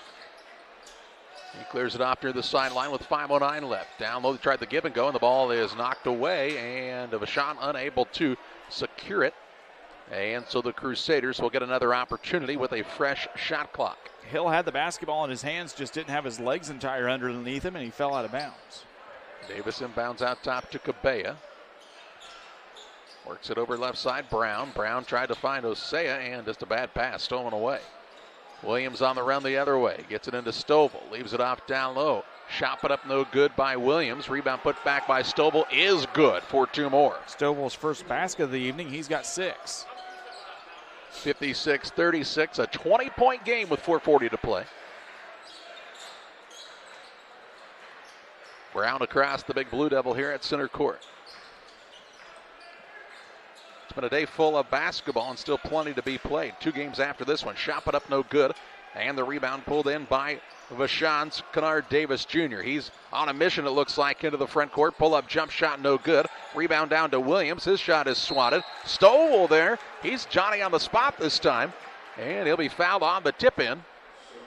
He clears it off near the sideline with 5:09 left. Down low, they tried the give and go, and the ball is knocked away, and Vashon unable to secure it. And so the Crusaders will get another opportunity with a fresh shot clock. Hill had the basketball in his hands, just didn't have his legs entire underneath him, and he fell out of bounds. Davis inbounds out top to Cabella. Works it over left side, Brown. Brown tried to find Osea, and just a bad pass stolen away. Williams on the run the other way. Gets it into Stovall. Leaves it off down low. Shot put up no good by Williams. Rebound put back by Stovall is good for 2 more. Stovall's first basket of the evening. He's got 6. 56-36. A 20-point game with 4:40 to play. Brown across the big Blue Devil here at center court. It's been a day full of basketball and still plenty to be played. 2 games after this one. Shot put up no good. And the rebound pulled in by Vashon's Kennard Davis Jr. He's on a mission, it looks like, into the front court. Pull-up jump shot no good. Rebound down to Williams. His shot is swatted. Stovall there. He's Johnny on the spot this time. And he'll be fouled on the tip-in.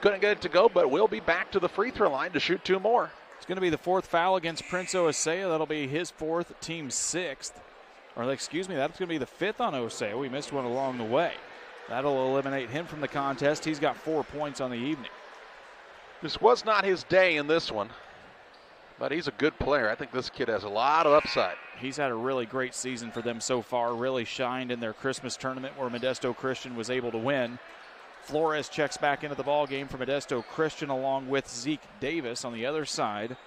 Couldn't get it to go, but will be back to the free throw line to shoot 2 more. It's going to be the 4th foul against Prince Osea. That'll be his 4th, team 6th. Or excuse me, that's going to be the 5th on Osea. We missed one along the way. That'll eliminate him from the contest. He's got 4 points on the evening. This was not his day in this one, but he's a good player. I think this kid has a lot of upside. He's had a really great season for them so far. Really shined in their Christmas tournament where Modesto Christian was able to win. Flores checks back into the ball game for Modesto Christian along with Zeke Davis on the other side.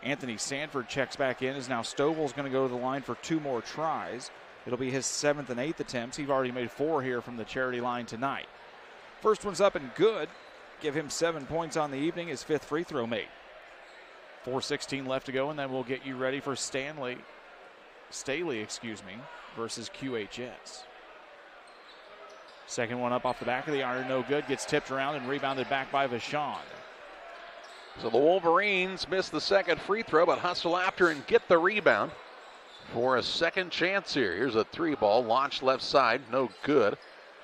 Anthony Sanford checks back in as now Stovall's going to go to the line for 2 more tries. It'll be his 7th and 8th attempts. He's already made 4 here from the charity line tonight. First one's up and good. Give him 7 points on the evening. His 5th free throw made. 4:16 left to go, and then we'll get you ready for Staley, versus QHS. Second one up off the back of the iron, no good. Gets tipped around and rebounded back by Vashon. So the Wolverines missed the second free throw, but hustle after and get the rebound for a second chance here. Here's a three ball launched left side, no good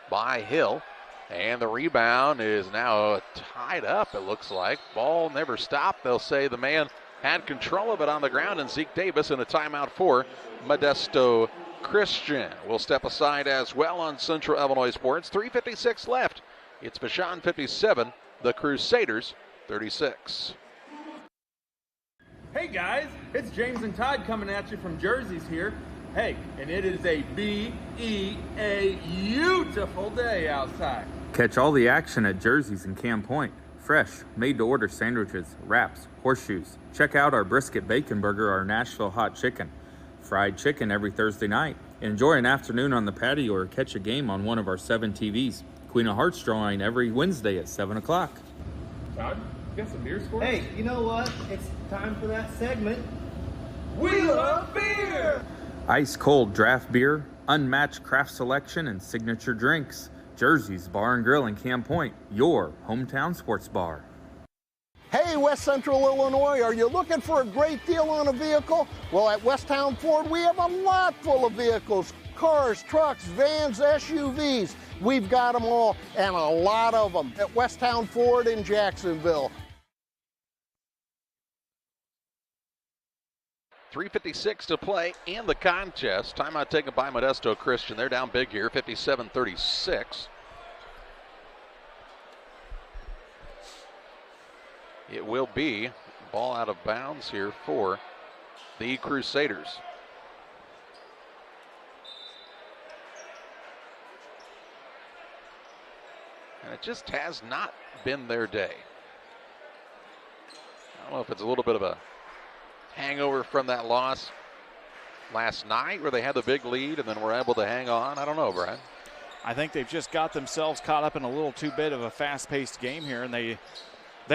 by Hill. And the rebound is now tied up, it looks like. Ball never stopped. They'll say the man had control of it on the ground, and Zeke Davis in a timeout for Modesto Christian. We'll step aside as well on Central Illinois Sports. 3:56 left. It's Vashon 57, the Crusaders 36. Hey guys, it's James and Todd coming at you from Jersey's here. Hey, and it is a beautiful day outside. Catch all the action at Jersey's in Cam Point. Fresh, made-to-order sandwiches, wraps, horseshoes. Check out our brisket bacon burger, our Nashville hot chicken. Fried chicken every Thursday night. Enjoy an afternoon on the patio or catch a game on one of our 7 TVs. Queen of Hearts drawing every Wednesday at 7 o'clock. Todd, you got some beers for us? Hey, you know what? It's time for that segment. We love beer! Ice cold draft beer, unmatched craft selection, and signature drinks. Jersey's Bar and Grill in Cam Point, your hometown sports bar. Hey, West Central Illinois, are you looking for a great deal on a vehicle? Well, at Westtown Ford, we have a lot full of vehicles. Cars, trucks, vans, SUVs. We've got them all, and a lot of them at Westtown Ford in Jacksonville. 3:56 to play in the contest. Timeout taken by Modesto Christian. They're down big here, 57-36. It will be ball out of bounds here for the Crusaders. And it just has not been their day. I don't know if it's a little bit of a hangover from that loss last night where they had the big lead and then were able to hang on. I don't know, Brian. I think they've just got themselves caught up in a little too bit of a fast-paced game here, and they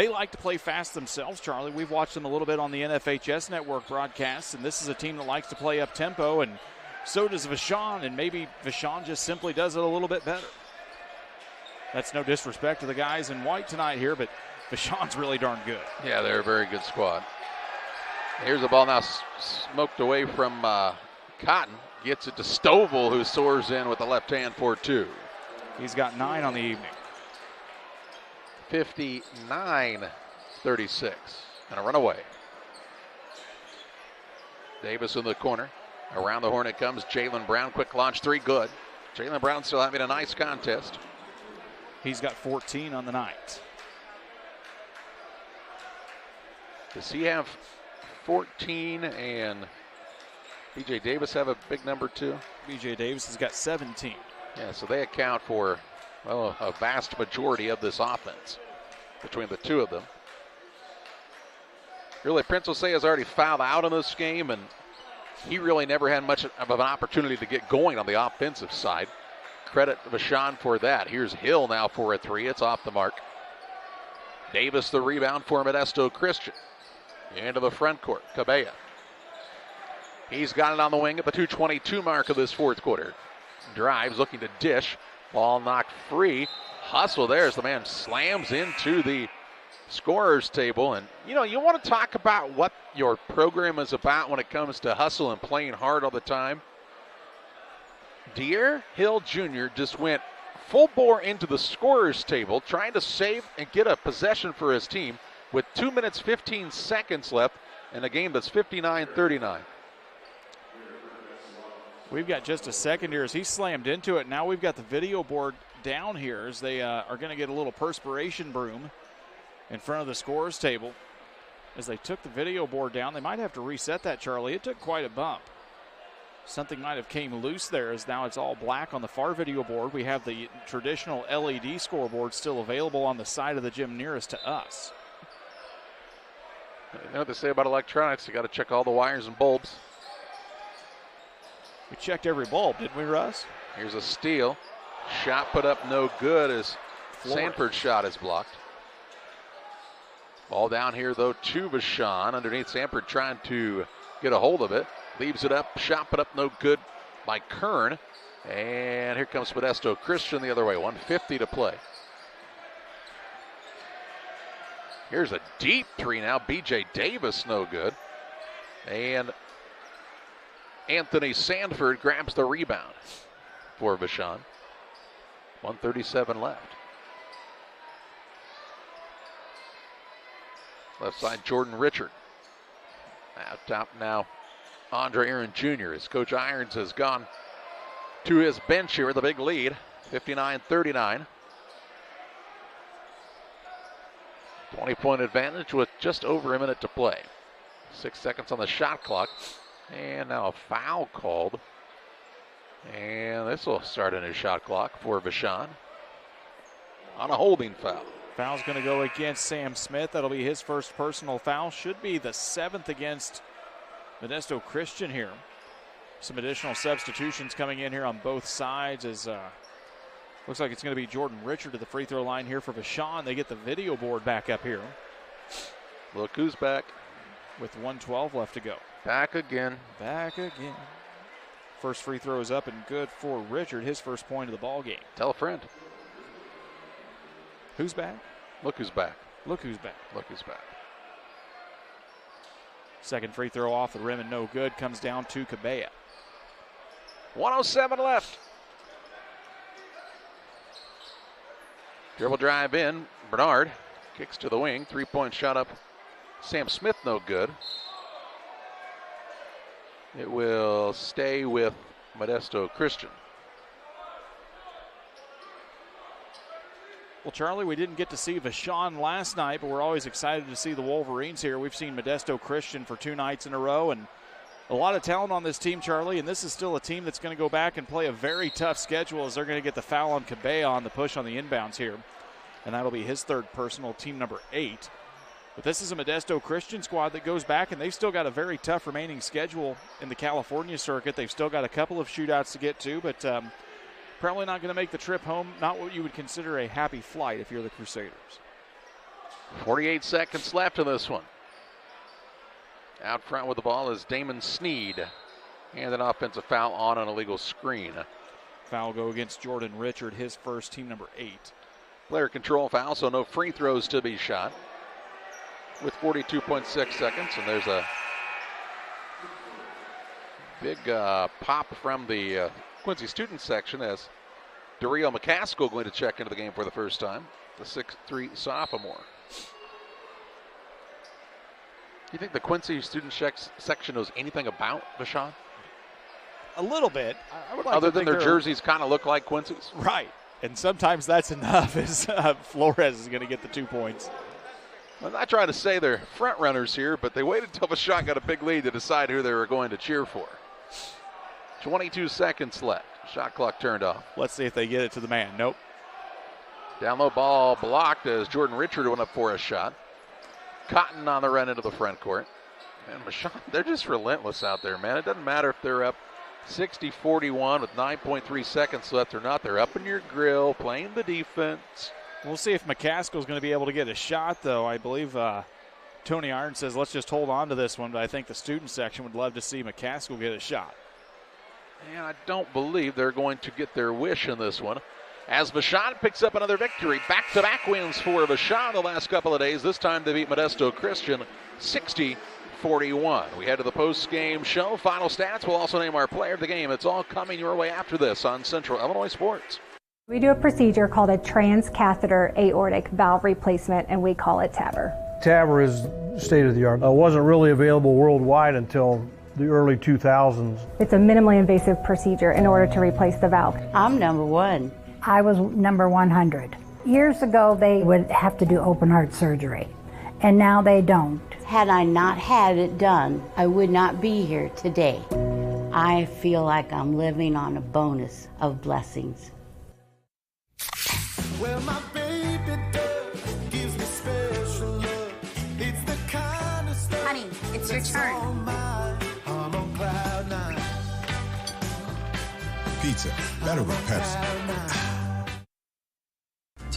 like to play fast themselves, Charlie. We've watched them a little bit on the NFHS network broadcasts, and this is a team that likes to play up-tempo, and so does Vashon, and maybe Vashon just simply does it a little bit better. That's no disrespect to the guys in white tonight here, but Vashon's really darn good. Yeah, they're a very good squad. Here's the ball now smoked away from Cotton. Gets it to Stovall, who soars in with the left hand for 2. He's got 9 on the evening. 59-36. And a runaway. Davis in the corner. Around the horn it comes. Jalen Brown, quick launch 3, good. Jalen Brown still having a nice contest. He's got 14 on the night. Does he have 14 and B.J. Davis have a big number too? B.J. Davis has got 17. Yeah, so they account for, well, a vast majority of this offense between the two of them. Really, Prince Jose has already fouled out in this game, and he really never had much of an opportunity to get going on the offensive side. Credit Vashon for that. Here's Hill now for a 3. It's off the mark. Davis the rebound for Modesto Christian. Into the front court, Cabella. He's got it on the wing at the 2:22 mark of this fourth quarter. Drives, looking to dish. Ball knocked free. Hustle there as the man slams into the scorer's table. And, you know, you want to talk about what your program is about when it comes to hustle and playing hard all the time. Deere Hill Jr. just went full bore into the scorer's table, trying to save and get a possession for his team with 2 minutes, 15 seconds left in a game that's 59-39. We've got just a second here as he slammed into it. Now we've got the video board down here as they are going to get a little perspiration broom in front of the scorer's table. As they took the video board down, they might have to reset that, Charlie. It took quite a bump. Something might have came loose there as now it's all black on the far video board. We have the traditional LED scoreboard still available on the side of the gym nearest to us. You know what they say about electronics, you got to check all the wires and bulbs. We checked every bulb, didn't we, Russ? Here's a steal. Shot put up no good as Sanford's shot is blocked. Ball down here, though, to Vashon. Underneath, Sanford trying to get a hold of it. Leaves it up. Shot put up no good by Kern. And here comes Modesto Christian the other way. 1:50 to play. Here's a deep three now. B.J. Davis, no good. And Anthony Sanford grabs the rebound for Vashon. 1:37 left. Left side, Jordan Richard. Out top now, Andre Aaron Jr. as Coach Irons has gone to his bench here with a big lead, 59-39. 20-point advantage with just over a minute to play. 6 seconds on the shot clock. And now a foul called. And this will start a new shot clock for Vashon on a holding foul. Foul's going to go against Sam Smith. That'll be his first personal foul. Should be the 7th against Modesto Christian here. Some additional substitutions coming in here on both sides as looks like it's going to be Jordan Richard at the free throw line here for Vashon. They get the video board back up here. Look who's back. With 1:12 left to go. Back again. Back again. First free throw is up and good for Richard. His first point of the ball game. Tell a friend. Who's back? Look who's back. Look who's back. Look who's back. Second free throw off the rim and no good. Comes down to Cabella. 1:07 left. Dribble drive in. Bernard kicks to the wing. 3-point shot up. Sam Smith, no good. It will stay with Modesto Christian. Well, Charlie, we didn't get to see Vashon last night, but we're always excited to see the Wolverines here. We've seen Modesto Christian for 2 nights in a row, and a lot of talent on this team, Charlie, and this is still a team that's going to go back and play a very tough schedule as they're going to get the foul on Cabella on the push on the inbounds here, and that'll be his 3rd personal, team number 8. But this is a Modesto Christian squad that goes back, and they've still got a very tough remaining schedule in the California circuit. They've still got a couple of shootouts to get to, but probably not going to make the trip home. Not what you would consider a happy flight if you're the Crusaders. 48 seconds left in this one. Out front with the ball is Damon Sneed. And an offensive foul on an illegal screen. Foul go against Jordan Richard, his first, team number 8. Player control foul, so no free throws to be shot. With 42.6 seconds, and there's a big pop from the Quincy student section as Dario McCaskill going to check into the game for the first time, the 6'3" sophomore. You think the Quincy student section knows anything about Vashon? A little bit. I would like Other to than think their jerseys kind of look like Quincy's? Right, and sometimes that's enough as Flores is going to get the 2 points. I'm not trying to say they're front runners here, but they waited until Vashon got a big lead to decide who they were going to cheer for. 22 seconds left. Shot clock turned off. Let's see if they get it to the man. Nope. Down low ball blocked as Jordan Richard went up for a shot. Cotton on the run into the front court. And Vashon, they're just relentless out there, man. It doesn't matter if they're up 60-41 with 9.3 seconds left or not. They're up in your grill, playing the defense. We'll see if McCaskill's going to be able to get a shot, though. I believe Tony Iron says let's just hold on to this one, but I think the student section would love to see McCaskill get a shot. And I don't believe they're going to get their wish in this one. As Vashon picks up another victory, back-to-back wins for Vashon the last couple of days. This time they beat Modesto Christian 60-41. We head to the post-game show. Final stats. We'll also name our player of the game. It's all coming your way after this on Central Illinois Sports. We do a procedure called a transcatheter aortic valve replacement, and we call it TAVR. TAVR is state-of-the-art. It wasn't really available worldwide until the early 2000s. It's a minimally invasive procedure in order to replace the valve. I'm number 1. I was number 100. Years ago, they would have to do open heart surgery, and now they don't. Had I not had it done, I would not be here today. I feel like I'm living on a bonus of blessings. Well, my baby does gives me special love. It's the kind of stuff. Honey, it's your turn. I'm on cloud 9. Pizza, better with Pepsi.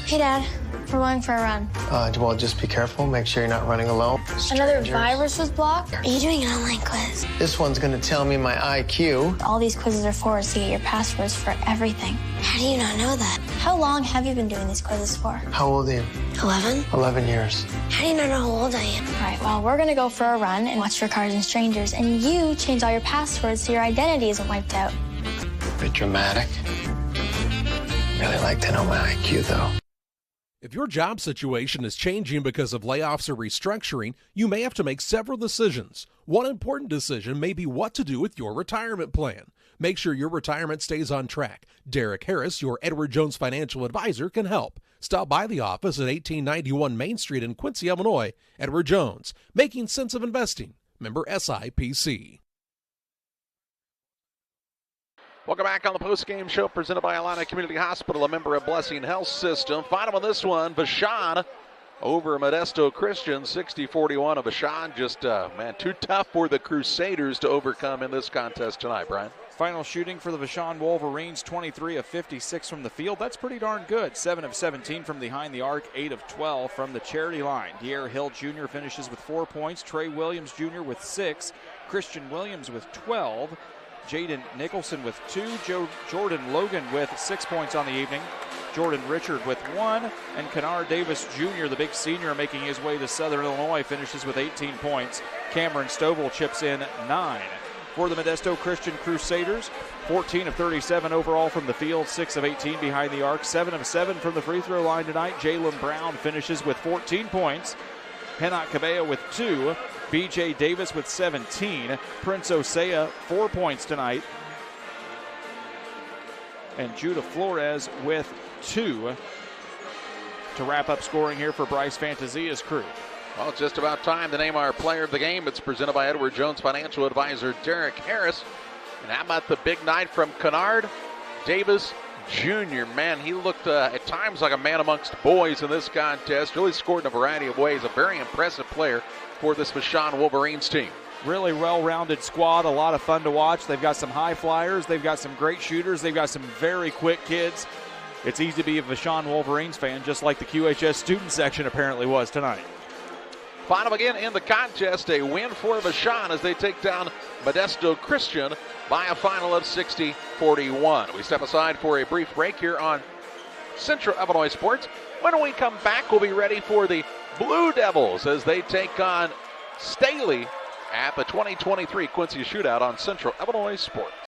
Hey, Dad, we're going for a run. Well, just be careful. Make sure you're not running alone. Another virus was blocked? Are you doing an online quiz? This one's going to tell me my IQ. All these quizzes are for us to get your passwords for everything. How do you not know that? How long have you been doing these quizzes for? How old are you? 11? 11 years. How do you not know how old I am? All right, well, we're going to go for a run and watch for cars and strangers, and you change all your passwords so your identity isn't wiped out. A bit dramatic. Really like to know my IQ, though. If your job situation is changing because of layoffs or restructuring, you may have to make several decisions. One important decision may be what to do with your retirement plan. Make sure your retirement stays on track. Derek Harris, your Edward Jones financial advisor, can help. Stop by the office at 1891 Main Street in Quincy, Illinois. Edward Jones, making sense of investing. Member SIPC. Welcome back on the postgame show presented by Alana Community Hospital, a member of Blessing Health System. Final on this one, Vashon over Modesto Christian, 60-41. Vashon just, too tough for the Crusaders to overcome in this contest tonight, Brian. Final shooting for the Vashon Wolverines, 23 of 56 from the field. That's pretty darn good. 7 of 17 from behind the arc, 8 of 12 from the charity line. Dier Hill Jr. finishes with 4 points. Trey Williams Jr. with 6. Christian Williams with 12. Jaden Nicholson with 2. Jordan Logan with 6 points on the evening. Jordan Richard with 1. And Kennard Davis Jr., the big senior making his way to Southern Illinois, finishes with 18 points. Cameron Stovall chips in 9. For the Modesto Christian Crusaders, 14 of 37 overall from the field, 6 of 18 behind the arc, 7 of 7 from the free throw line tonight. Jalen Brown finishes with 14 points. Henok Cabello with 2. B.J. Davis with 17. Prince Osea, 4 points tonight. And Judah Flores with 2 to wrap up scoring here for Bryce Fantazia's crew. Well, it's just about time to name our player of the game. It's presented by Edward Jones financial advisor Derek Harris. And how about the big night from Kennard Davis Jr.? Man, he looked at times like a man amongst boys in this contest. Really scored in a variety of ways. A very impressive player for this Vashon Wolverines team. Really well-rounded squad, a lot of fun to watch. They've got some high flyers, they've got some great shooters, they've got some very quick kids. It's easy to be a Vashon Wolverines fan, just like the QHS student section apparently was tonight. Final again in the contest, a win for Vashon as they take down Modesto Christian by a final of 60-41. We step aside for a brief break here on Central Illinois Sports. When we come back, we'll be ready for the Blue Devils as they take on Staley at the 2023 Quincy Shootout on Central Illinois Sports.